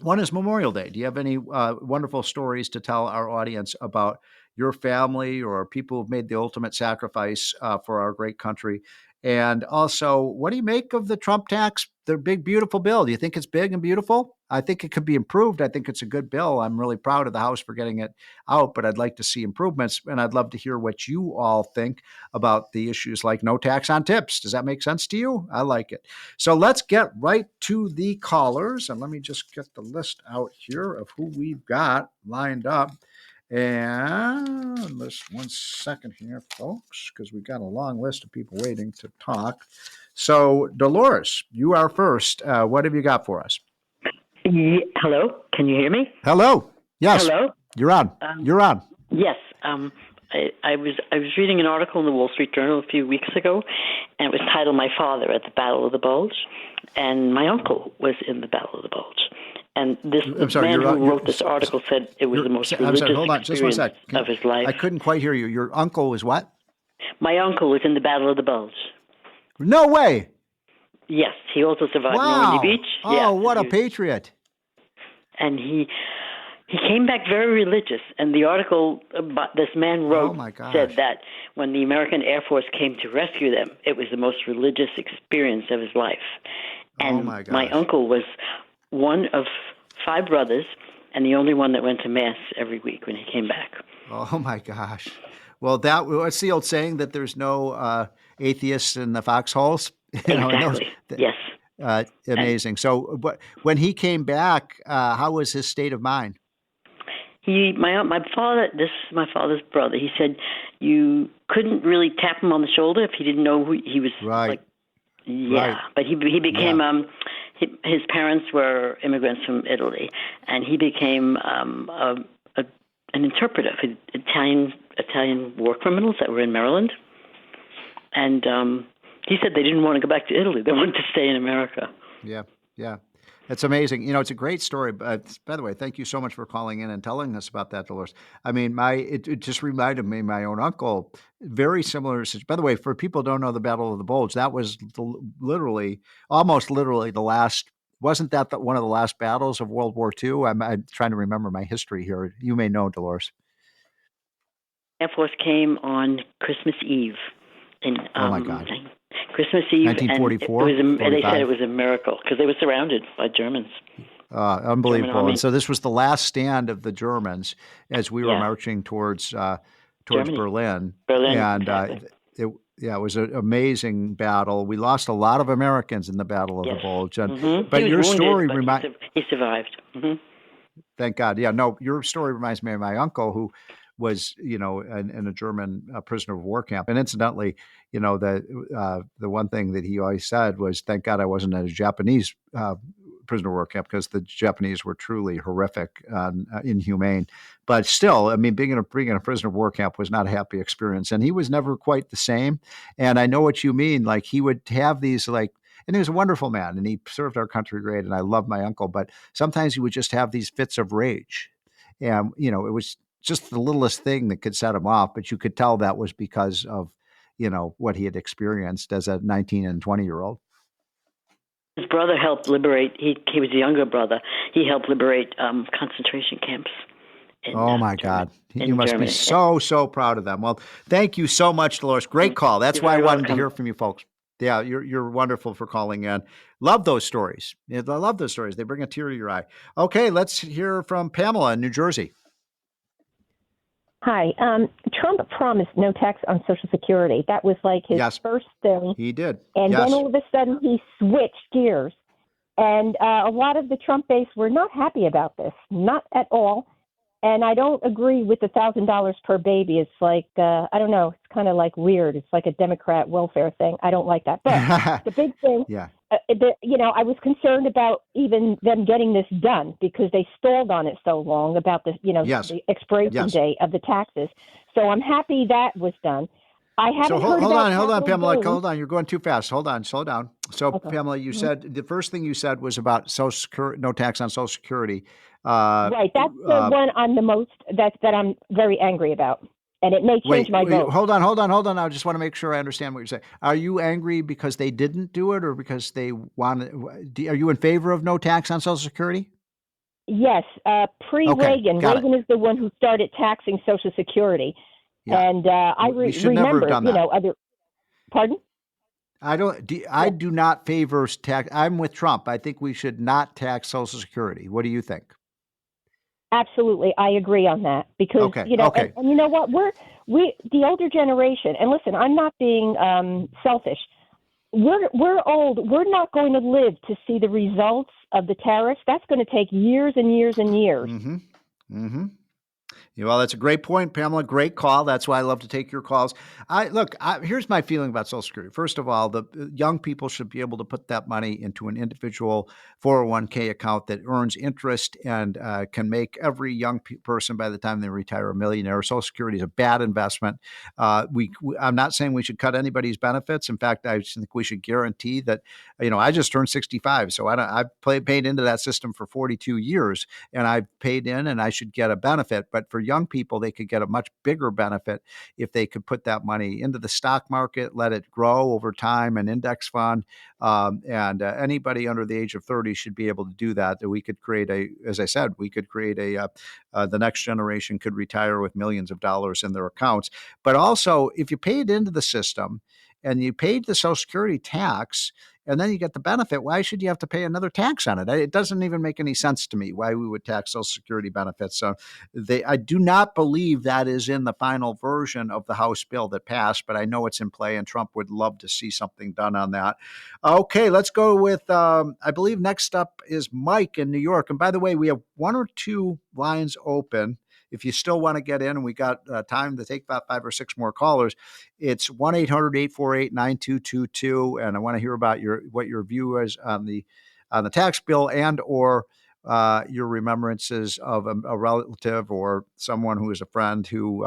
Speaker 5: One is Memorial Day. Do you have any wonderful stories to tell our audience about your family or people who've made the ultimate sacrifice for our great country? And also, what do you make of the Trump tax, the big, beautiful bill? Do you think it's big and beautiful? I think it could be improved. I think it's a good bill. I'm really proud of the House for getting it out, but I'd like to see improvements. And I'd love to hear what you all think about the issues like no tax on tips. Does that make sense to you? I like it. So let's get right to the callers. And let me just get the list out here of who we've got lined up. And just 1 second here, folks, because we've got a long list of people waiting to talk. So, Dolores, you are first. What have you got for us?
Speaker 6: Hello, can you hear me?
Speaker 5: Hello. Yes.
Speaker 6: Hello.
Speaker 5: You're on. You're on.
Speaker 6: Yes. I was reading an article in the Wall Street Journal a few weeks ago, and it was titled "My Father at the Battle of the Bulge," and my uncle was in the Battle of the Bulge. And this man who wrote this article said it was the most religious experience of his life.
Speaker 5: I couldn't quite hear you. Your uncle was what?
Speaker 6: My uncle was in the Battle of the Bulge.
Speaker 5: No way.
Speaker 6: Yes, he also survived Normandy Beach.
Speaker 5: Oh, what a patriot!
Speaker 6: And He came back very religious, and the article this man wrote said that when the American Air Force came to rescue them, it was the most religious experience of his life. And my uncle was one of 5 brothers, and the only one that went to Mass every week when he came back.
Speaker 5: Oh, my gosh. Well, what's the old saying that there's no atheists in the foxholes?
Speaker 6: Exactly, yes.
Speaker 5: Amazing. So when he came back, how was his state of mind?
Speaker 6: My father, this is my father's brother, he said you couldn't really tap him on the shoulder if he didn't know who he was.
Speaker 5: Right.
Speaker 6: But he became, his parents were immigrants from Italy, and he became an interpreter for Italian war criminals that were in Maryland. And he said they didn't want to go back to Italy. They wanted to stay in America.
Speaker 5: Yeah. It's amazing. It's a great story. But by the way, thank you so much for calling in and telling us about that, Dolores. I mean, it just reminded me, my own uncle, very similar. By the way, for people who don't know the Battle of the Bulge, that was almost literally the last. Wasn't that one of the last battles of World War II? I'm trying to remember my history here. You may know, Dolores.
Speaker 6: Air Force came on Christmas Eve.
Speaker 5: Oh my God.
Speaker 6: Christmas Eve,
Speaker 5: 1944.
Speaker 6: And they said it was a miracle because they were surrounded by Germans.
Speaker 5: Unbelievable. And so this was the last stand of the Germans as we were marching towards Berlin. And
Speaker 6: exactly.
Speaker 5: it was an amazing battle. We lost a lot of Americans in the Battle of the Bulge. And, But your
Speaker 6: wounded,
Speaker 5: story
Speaker 6: but he survived. Mm-hmm.
Speaker 5: Thank God. Yeah, no, your story reminds me of my uncle who was, in a German prisoner of war camp. And incidentally, the one thing that he always said was, thank God I wasn't at a Japanese prisoner of war camp, because the Japanese were truly horrific and inhumane. But still, I mean, being in a prisoner of war camp was not a happy experience. And he was never quite the same. And I know what you mean. Like, he would have these, and he was a wonderful man, and he served our country great, and I love my uncle. But sometimes he would just have these fits of rage. And, it was just the littlest thing that could set him off, but you could tell that was because of, what he had experienced as a 19 and 20-year-old.
Speaker 6: His brother helped liberate, he was a younger brother, he helped liberate concentration camps.
Speaker 5: Oh my God. You must be so proud of them. Well, thank you so much, Dolores. Great call. That's why I wanted to hear from you folks. Yeah, you're wonderful for calling in. Love those stories. I love those stories. They bring a tear to your eye. Okay, let's hear from Pamela in New Jersey.
Speaker 7: Hi. Trump promised no tax on Social Security. That was like his first thing.
Speaker 5: He did.
Speaker 7: And then all of a sudden he switched gears. And a lot of the Trump base were not happy about this, not at all. And I don't agree with the $1,000 per baby. It's like, I don't know, it's kind of like weird. It's like a Democrat welfare thing. I don't like that. But the big thing, I was concerned about even them getting this done because they stalled on it so long about the expiration date of the taxes. So I'm happy that was done. I haven't heard about
Speaker 5: hold on, Pamela. Hold on. You're going too fast. Hold on. Slow down. So, Pamela, you said the first thing you said was about Social Security, no tax on Social Security.
Speaker 7: Right. That's the one I'm the most that I'm very angry about. And it may change my vote.
Speaker 5: Hold on. I just want to make sure I understand what you're saying. Are you angry because they didn't do it, or because they wanted? Are you in favor of no tax on Social Security?
Speaker 7: Yes. Pre-Reagan, Reagan is the one who started taxing Social Security. Yeah. And I remember, other. Pardon?
Speaker 5: I do not favor tax. I'm with Trump. I think we should not tax Social Security. What do you think?
Speaker 7: Absolutely, I agree on that because and you know what, we the older generation. And listen, I'm not being selfish. We're old. We're not going to live to see the results of the tariffs. That's going to take years and years and years.
Speaker 5: Mm-hmm. Mm-hmm. Well, that's a great point, Pamela. Great call. That's why I love to take your calls. Here's my feeling about Social Security. First of all, the young people should be able to put that money into an individual 401k account that earns interest and can make every young person by the time they retire a millionaire. Social Security is a bad investment. I'm not saying we should cut anybody's benefits. In fact, I think we should guarantee that. I just turned 65, so I've paid into that system for 42 years, and I've paid in, and I should get a benefit, but benefit. For young people, they could get a much bigger benefit if they could put that money into the stock market, let it grow over time, an index fund. And anybody under the age of 30 should be able to do that. That we could create as I said, we could create the next generation could retire with millions of dollars in their accounts. But also, if you paid into the system and you paid the Social Security tax, and then you get the benefit, why should you have to pay another tax on it? It doesn't even make any sense to me why we would tax Social Security benefits. So I do not believe that is in the final version of the House bill that passed, but I know it's in play, and Trump would love to see something done on that. Okay, let's go with, I believe next up is Mike in New York. And by the way, we have one or two lines open. If you still want to get in, and we got time to take about 5 or 6 more callers, it's 1-800-848-9222. And I want to hear about what your view is on the tax bill and or your remembrances of a relative or someone who is a friend who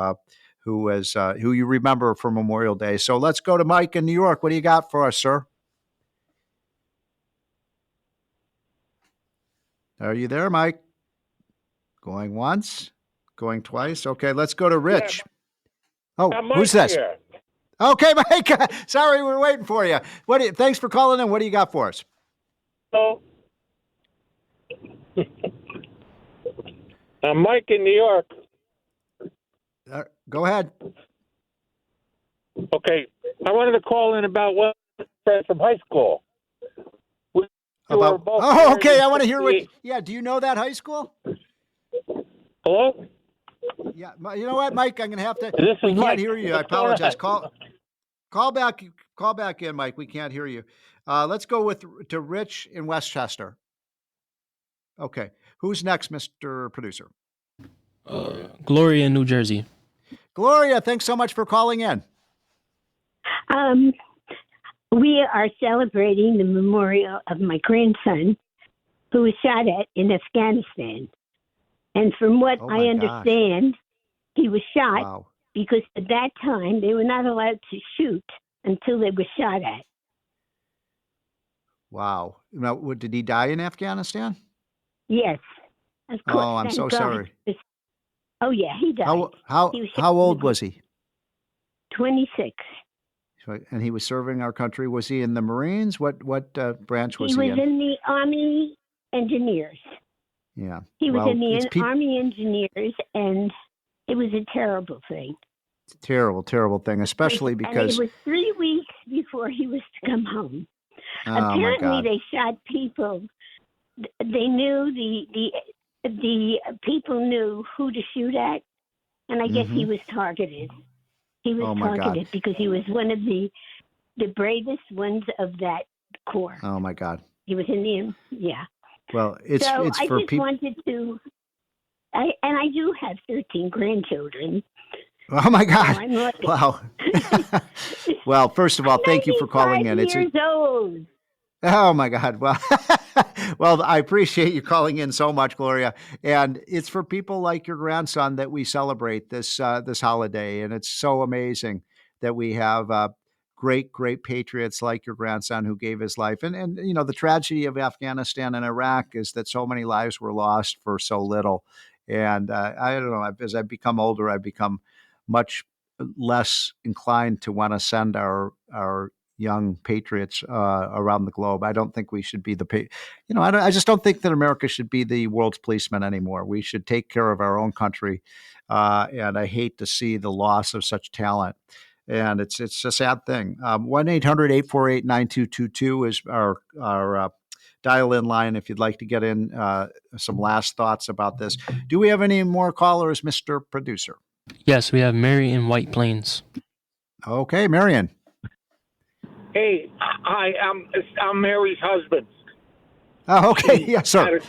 Speaker 5: you remember from Memorial Day. So let's go to Mike in New York. What do you got for us, sir? Are you there, Mike? Going once? Going twice? Okay, let's go to Rich. Oh, who's this? Here. Okay, Mike. Sorry, we're waiting for you. Thanks for calling in. What do you got for us?
Speaker 8: Hello. I'm Mike in New York.
Speaker 5: Go ahead.
Speaker 8: Okay, I wanted to call in about one friend from high school.
Speaker 5: Okay, I want to hear what. Yeah, do you know that high school?
Speaker 8: Hello?
Speaker 5: Yeah, you know what, Mike? I'm going to have to.
Speaker 8: We
Speaker 5: can't hear you. I apologize. Call back in, Mike. We can't hear you. Let's go to Rich in Westchester. Okay, who's next, Mr. Producer?
Speaker 9: Gloria in New Jersey.
Speaker 5: Gloria, thanks so much for calling in.
Speaker 23: We are celebrating the memorial of my grandson, who was shot at in Afghanistan. And from what I understand, he was shot because at that time they were not allowed to shoot until they were shot at.
Speaker 5: Wow. Now, did he die in Afghanistan?
Speaker 23: Yes. Of course.
Speaker 5: Oh, I'm so sorry.
Speaker 23: Oh, yeah, he died.
Speaker 5: How old was he?
Speaker 23: 26.
Speaker 5: And he was serving our country. Was he in the Marines? What branch was he in?
Speaker 23: He was in the Army Engineers.
Speaker 5: Yeah.
Speaker 23: He was in the Army Engineers, and it was a terrible thing.
Speaker 5: Terrible, terrible thing, especially because...
Speaker 23: And it was 3 weeks before he was to come home.
Speaker 5: Oh,
Speaker 23: apparently, they shot people. They knew the people knew who to shoot at, and I guess he was targeted. He was targeted because he was one of the bravest ones of that corps.
Speaker 5: Oh my God!
Speaker 23: He was in the
Speaker 5: Well, it's
Speaker 23: so
Speaker 5: it's
Speaker 23: I
Speaker 5: for
Speaker 23: just
Speaker 5: people.
Speaker 23: wanted to. I do have 13 grandchildren.
Speaker 5: Oh my God!
Speaker 23: So I'm lucky.
Speaker 5: Wow. Well, first of all, thank you for calling in.
Speaker 23: It's years old.
Speaker 5: Oh my God! Well, well, I appreciate you calling in so much, Gloria. And it's for people like your grandson that we celebrate this holiday, and it's so amazing that we have great patriots like your grandson who gave his life. And you know, the tragedy of Afghanistan and Iraq is that so many lives were lost for so little. And I don't know. As I've become older, I've become much less inclined to want to send our young patriots around the globe. I don't think we should be I just don't think that America should be the world's policeman anymore. We should take care of our own country. And I hate to see the loss of such talent. And it's a sad thing. 1-800-848-9222 is our dial-in line if you'd like to get in some last thoughts about this. Do we have any more callers, Mr. Producer?
Speaker 9: Yes, we have Mary in White Plains.
Speaker 5: Okay, Marion.
Speaker 8: Hey, hi, I'm Mary's husband.
Speaker 5: Oh, okay. Yes, sir.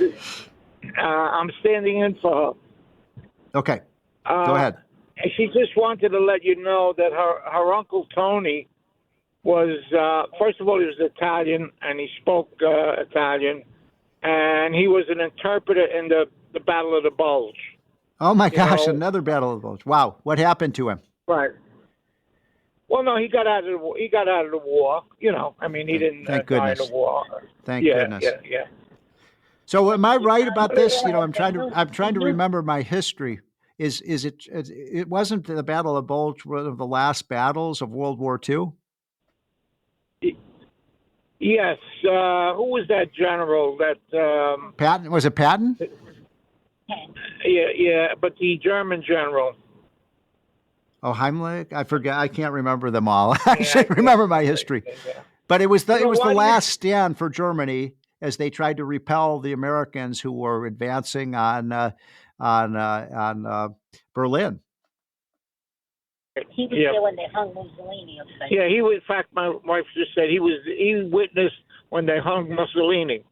Speaker 8: I'm standing in for her.
Speaker 5: Okay. Go ahead.
Speaker 8: She just wanted to let you know that her Uncle Tony was, first of all, he was Italian, and he spoke Italian, and he was an interpreter in the Battle of the Bulge.
Speaker 5: Oh, my gosh, another Battle of the Bulge. Wow. What happened to him?
Speaker 8: Right. Well, no, he got out of the war. You know, I mean, he didn't die in the war.
Speaker 5: Thank goodness.
Speaker 8: Yeah.
Speaker 5: So, am I right about this? You know, I'm trying to remember my history. Is it? It wasn't the Battle of the Bulge one of the last battles of World War II?
Speaker 8: Yes. Who was that general? That
Speaker 5: Patton, was it Patton?
Speaker 8: Yeah, but the German general.
Speaker 5: Oh, Heimlich? I forget. I can't remember them all. I should remember my history. But it was the last stand for Germany as they tried to repel the Americans who were advancing on Berlin.
Speaker 10: He was there when they hung Mussolini.
Speaker 8: Yeah, he was. In fact, my wife just said he witnessed when they hung Mussolini.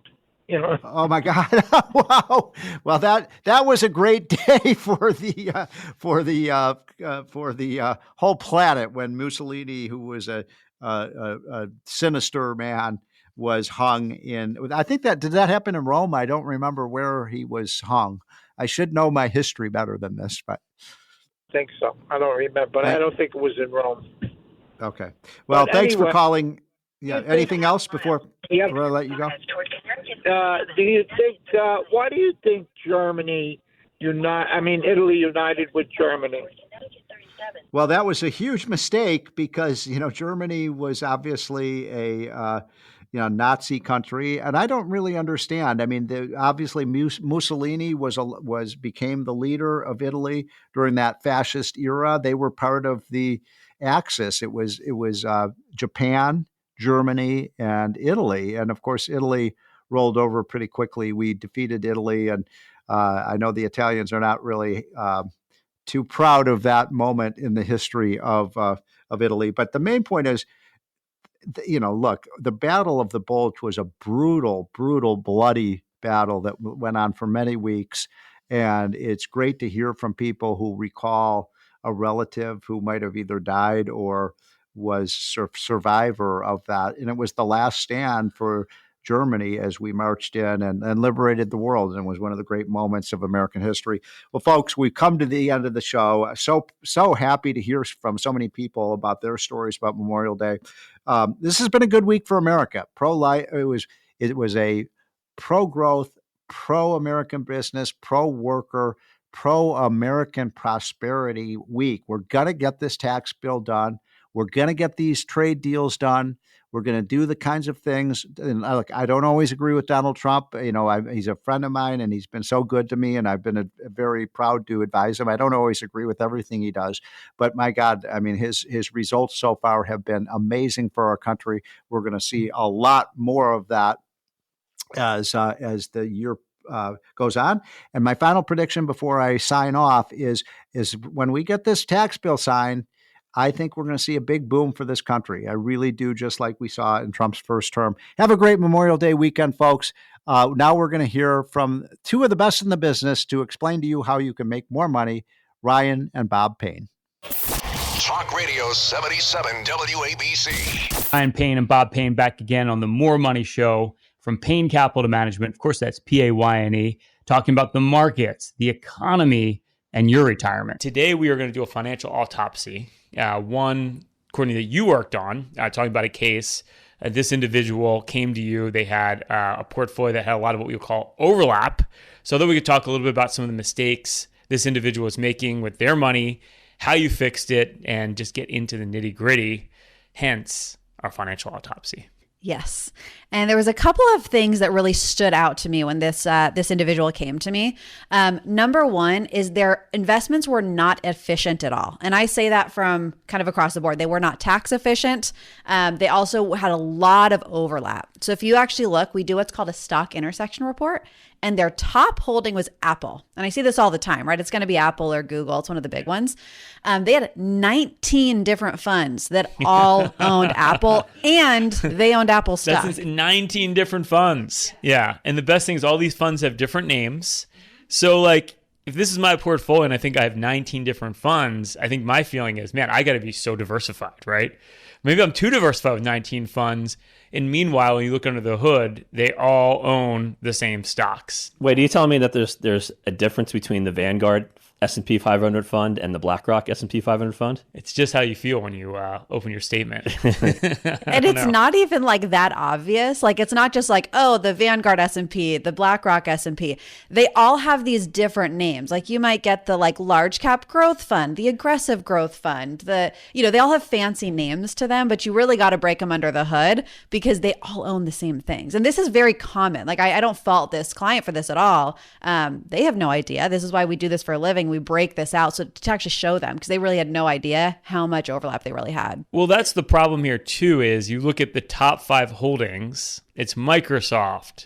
Speaker 8: You know.
Speaker 5: Oh my God! Wow. Well, that was a great day for the whole planet when Mussolini, who was a sinister man, was hung in. I think did that happen in Rome? I don't remember where he was hung. I should know my history better than this, but
Speaker 8: I think so. I don't remember, but I don't think it was in Rome.
Speaker 5: Okay. Well,
Speaker 8: but
Speaker 5: thanks
Speaker 8: anyway,
Speaker 5: for calling. Yeah. Anything else before I let you go?
Speaker 8: Do you think? Why do you think Italy united with Germany?
Speaker 5: Well, that was a huge mistake because Germany was obviously a Nazi country, and I don't really understand. I mean, obviously Mussolini became the leader of Italy during that fascist era. They were part of the Axis. It was Japan, Germany, and Italy, and of course Italy rolled over pretty quickly. We defeated Italy, and I know the Italians are not really too proud of that moment in the history of Italy. But the main point is, look, the Battle of the Bulge was a brutal, bloody battle that went on for many weeks. And it's great to hear from people who recall a relative who might have either died or was survivor of that. And it was the last stand for Germany as we marched in and liberated the world, and was one of the great moments of American history. Well, folks, we've come to the end of the show. So happy to hear from so many people about their stories about Memorial Day. This has been a good week for America. Pro-life. It was a pro-growth, pro-American business, pro-worker, pro-American prosperity week. We're gonna get this tax bill done. We're going to get these trade deals done. We're going to do the kinds of things. And look, I don't always agree with Donald Trump. He's a friend of mine, and he's been so good to me, and I've been very proud to advise him. I don't always agree with everything he does, but my God, I mean, his results so far have been amazing for our country. We're going to see a lot more of that as the year goes on. And my final prediction before I sign off is when we get this tax bill signed, I think we're going to see a big boom for this country. I really do, just like we saw in Trump's first term. Have a great Memorial Day weekend, folks. Now we're going to hear from two of the best in the business to explain to you how you can make more money, Ryan and Bob Payne.
Speaker 3: Talk Radio 77 WABC.
Speaker 1: Ryan Payne and Bob Payne back again on the More Money Show from Payne Capital Management. Of course, that's Payne, talking about the markets, the economy, and your retirement. Today, we are going to do a financial autopsy. One, Courtney, that you worked on, talking about a case. This individual came to you. They had a portfolio that had a lot of what we would call overlap. So that we could talk a little bit about some of the mistakes this individual was making with their money, how you fixed it, and just get into the nitty gritty. Hence, our financial autopsy.
Speaker 11: Yes. And there was a couple of things that really stood out to me when this individual came to me. Number one is their investments were not efficient at all. And I say that from kind of across the board. They were not tax efficient. They also had a lot of overlap. So if you actually look, we do what's called a stock intersection report, and their top holding was Apple. And I see this all the time, right? It's going to be Apple or Google. It's one of the big ones. They had 19 different funds that all owned Apple, and they owned Apple stock.
Speaker 1: That's 19 different funds. Yeah. And the best thing is all these funds have different names. So like, if this is my portfolio and I think I have 19 different funds, I think my feeling is, man, I got to be so diversified, right? Maybe I'm too diversified with 19 funds. And meanwhile, when you look under the hood, they all own the same stocks.
Speaker 15: Wait, are you telling me that there's a difference between the Vanguard S&P 500 fund and the BlackRock S&P 500 fund.
Speaker 1: It's just how you feel when you open your statement.
Speaker 11: And it's not even like that obvious. Like, it's not just like, oh, the Vanguard S&P, the BlackRock S&P. They all have these different names. Like, you might get the like large cap growth fund, the aggressive growth fund, they all have fancy names to them, but you really got to break them under the hood because they all own the same things. And this is very common. Like, I don't fault this client for this at all. They have no idea. This is why we do this for a living. We break this out so to actually show them, because they really had no idea how much overlap they really had.
Speaker 1: Well, that's the problem here too, is you look at the top 5 holdings, it's Microsoft,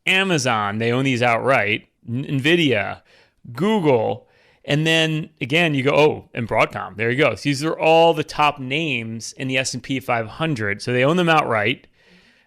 Speaker 1: Amazon, they own these outright, NVIDIA, Google, and then again you go, and Broadcom, there you go. So these are all the top names in the S&P 500, so they own them outright,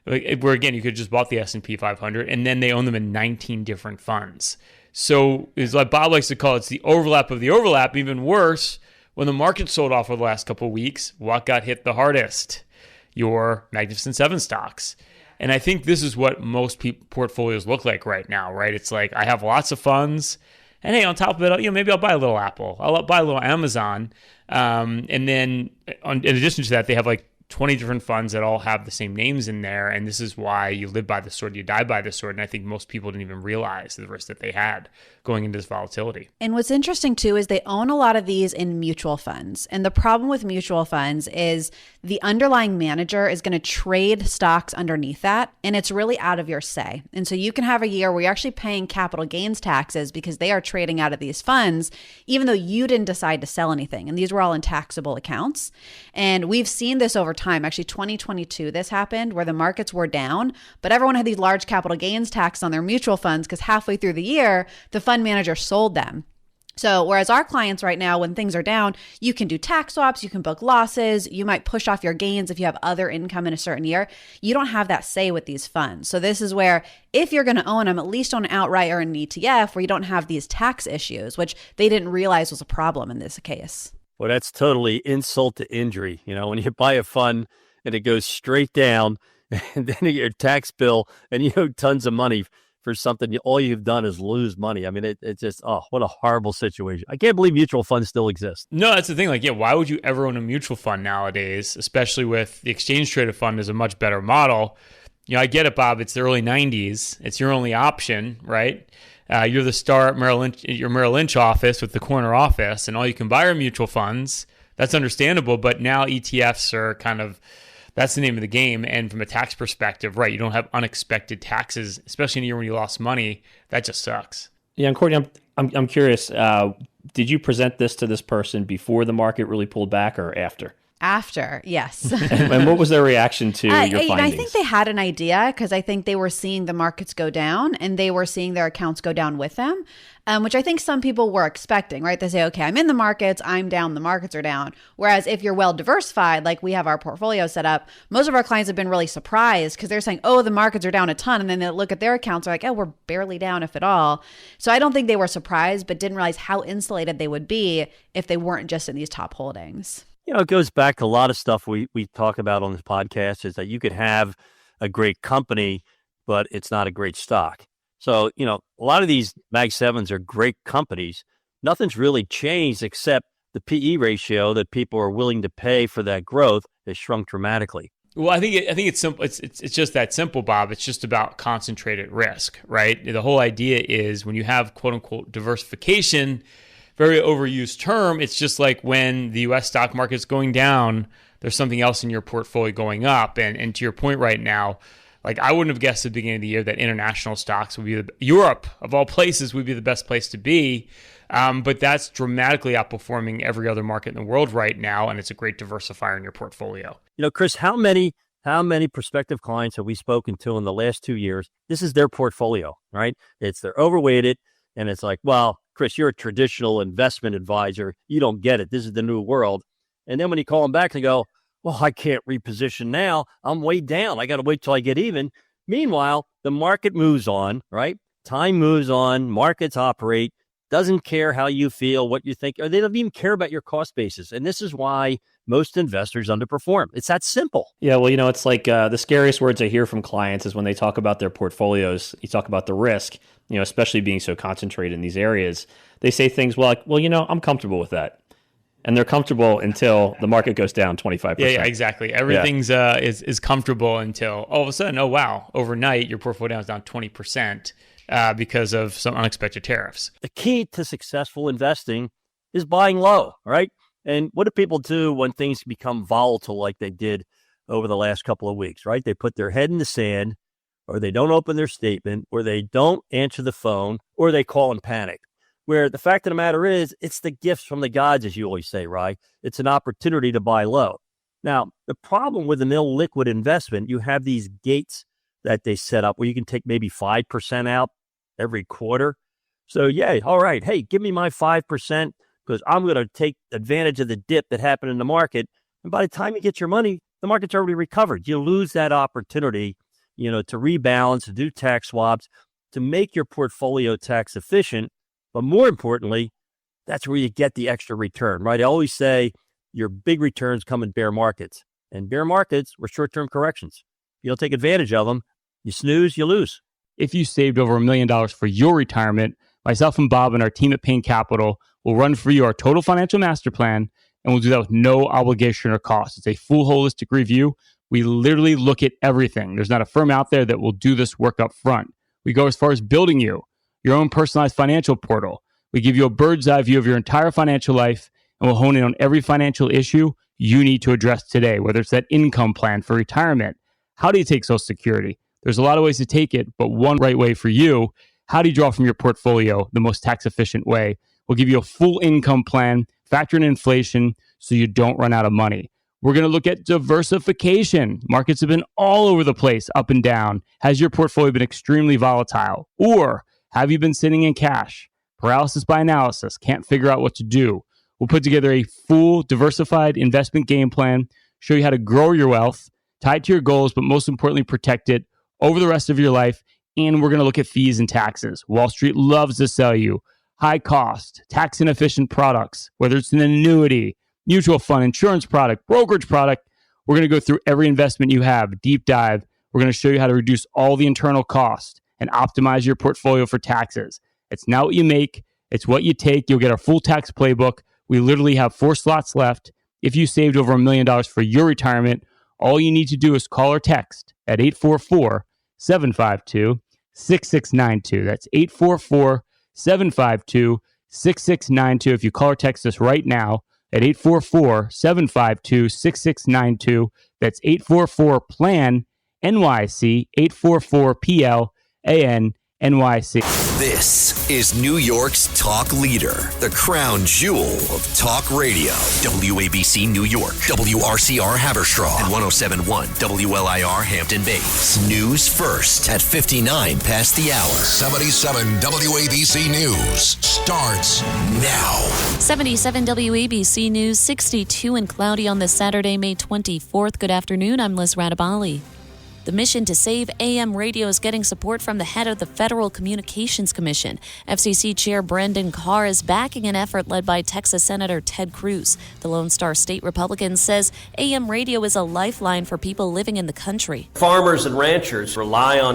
Speaker 1: where again you could have just bought the S&P 500, and then they own them in 19 different funds. So it's like Bob likes to call it, it's the overlap of the overlap. Even worse, when the market sold off over the last couple of weeks, what got hit the hardest? Your Magnificent Seven stocks. And I think this is what most portfolios look like right now, right? It's like I have lots of funds, and hey, on top of it, maybe I'll buy a little Apple, I'll buy a little Amazon, and then in addition to that, they have like 20 different funds that all have the same names in there. And this is why you live by the sword, you die by the sword. And I think most people didn't even realize the risk that they had going into this volatility.
Speaker 11: And what's interesting too is they own a lot of these in mutual funds. And the problem with mutual funds is the underlying manager is going to trade stocks underneath that. And it's really out of your say. And so you can have a year where you're actually paying capital gains taxes because they are trading out of these funds, even though you didn't decide to sell anything. And these were all in taxable accounts. And we've seen this over time. Actually, 2022, this happened where the markets were down, but everyone had these large capital gains tax on their mutual funds because halfway through the year, the fund manager sold them. So whereas our clients right now, when things are down, you can do tax swaps, you can book losses, you might push off your gains if you have other income in a certain year. You don't have that say with these funds. So this is where if you're going to own them, at least on outright or an ETF where you don't have these tax issues, which they didn't realize was a problem in this case.
Speaker 15: Well, that's totally insult to injury. When you buy a fund and it goes straight down and then your tax bill and you owe tons of money for something, all you've done is lose money. I mean, it's just, what a horrible situation. I can't believe mutual funds still exist.
Speaker 1: No, that's the thing. Like, why would you ever own a mutual fund nowadays, especially with the exchange traded fund is a much better model. I get it, Bob. It's the early 90s. It's your only option, right? You're the star at your Merrill Lynch office with the corner office, and all you can buy are mutual funds. That's understandable, but now ETFs are that's the name of the game. And from a tax perspective, right, you don't have unexpected taxes, especially in a year when you lost money. That just sucks.
Speaker 15: Yeah, and Courtney, I'm curious. Did you present this to this person before the market really pulled back or after?
Speaker 11: After, yes.
Speaker 15: And what was their reaction to your findings?
Speaker 11: I think they had an idea because I think they were seeing the markets go down and they were seeing their accounts go down with them, which I think some people were expecting, right? They say, okay, I'm in the markets, I'm down, the markets are down. Whereas if you're well diversified, like we have our portfolio set up, most of our clients have been really surprised because they're saying, oh, the markets are down a ton. And then they look at their accounts, are like, oh, we're barely down, if at all. So I don't think they were surprised, but didn't realize how insulated they would be if they weren't just in these top holdings.
Speaker 15: It goes back to a lot of stuff we talk about on this podcast is that you could have a great company, but it's not a great stock. So, a lot of these Mag 7s are great companies. Nothing's really changed except the PE ratio that people are willing to pay for that growth has shrunk dramatically.
Speaker 1: Well, I think it's simple. It's just that simple, Bob. It's just about concentrated risk, right? The whole idea is when you have quote unquote diversification, very overused term. It's just like when the U.S. stock market's going down, there's something else in your portfolio going up. And to your point right now, like I wouldn't have guessed at the beginning of the year that international stocks would be Europe of all places would be the best place to be. But that's dramatically outperforming every other market in the world right now. And it's a great diversifier in your portfolio.
Speaker 15: Chris, how many prospective clients have we spoken to in the last 2 years? This is their portfolio, right? They're overweighted. And it's like, well, Chris, you're a traditional investment advisor. You don't get it. This is the new world. And then when you call them back, they go, well, I can't reposition now. I'm way down. I got to wait till I get even. Meanwhile, the market moves on, right? Time moves on. Markets operate. doesn't care how you feel, what you think, or they don't even care about your cost basis. And this is why most investors underperform. It's that simple.
Speaker 16: Yeah, well, it's like the scariest words I hear from clients is when they talk about their portfolios. You talk about the risk, especially being so concentrated in these areas. They say things like, I'm comfortable with that. And they're comfortable until the market goes down 25%.
Speaker 1: Yeah, exactly. Everything's is comfortable until all of a sudden, oh, wow, overnight your portfolio is down 20%. Because of some unexpected tariffs.
Speaker 15: The key to successful investing is buying low, right? And what do people do when things become volatile like they did over the last couple of weeks, right? They put their head in the sand, or they don't open their statement, or they don't answer the phone, or they call in panic. Where the fact of the matter is, it's the gifts from the gods, as you always say, right? It's an opportunity to buy low. Now, the problem with an illiquid investment, you have these gates that they set up where you can take maybe 5% out every quarter. So, all right. Hey, give me my 5% because I'm going to take advantage of the dip that happened in the market. And by the time you get your money, the market's already recovered. You lose that opportunity, to rebalance, to do tax swaps, to make your portfolio tax efficient. But more importantly, that's where you get the extra return, right? I always say your big returns come in bear markets. And bear markets were short-term corrections. If you don't take advantage of them, you snooze, you lose.
Speaker 1: If you saved over $1 million for your retirement, myself and Bob and our team at Payne Capital will run for you our total financial master plan, and we'll do that with no obligation or cost. It's a full holistic review. We literally look at everything. There's not a firm out there that will do this work up front. We go as far as building you your own personalized financial portal. We give you a bird's eye view of your entire financial life, and we'll hone in on every financial issue you need to address today, whether it's that income plan for retirement. How do you take Social Security? There's a lot of ways to take it, but one right way for you. How do you draw from your portfolio the most tax efficient way? We'll give you a full income plan, factor in inflation so you don't run out of money. We're going to look at diversification. Markets have been all over the place, up and down. Has your portfolio been extremely volatile? Or have you been sitting in cash? Paralysis by analysis, can't figure out what to do. We'll put together a full diversified investment game plan, show you how to grow your wealth, tie it to your goals, but most importantly, protect it over the rest of your life. And we're going to look at fees and taxes. Wall Street loves to sell you high cost, tax inefficient products, whether it's an annuity, mutual fund, insurance product, brokerage product. We're going to go through every investment you have, deep dive. We're going to show you how to reduce all the internal cost and optimize your portfolio for taxes. It's not what you make, it's what you take. You'll get our full tax playbook. We literally have 4 slots left. If you saved over $1 million for your retirement, all you need to do is call or text at 844-752-6692. That's 844-752-6692. If you call or text us right now at 844-752-6692, that's 844-PLAN-NYC, 844-PLAN-NYC.
Speaker 3: This is New York's talk leader, the crown jewel of talk radio. WABC New York, WRCR Haverstraw, and 107.1 WLIR Hampton Bays. News first at 59 past the hour. 77 WABC News starts now.
Speaker 17: 77 WABC News, 62 and cloudy on this Saturday, May 24th. Good afternoon, I'm Liz Radabali. The mission to save AM radio is getting support from the head of the Federal Communications Commission. FCC Chair Brendan Carr is backing an effort led by Texas Senator Ted Cruz. The Lone Star State Republican says AM radio is a lifeline for people living in the country.
Speaker 19: Farmers and ranchers rely on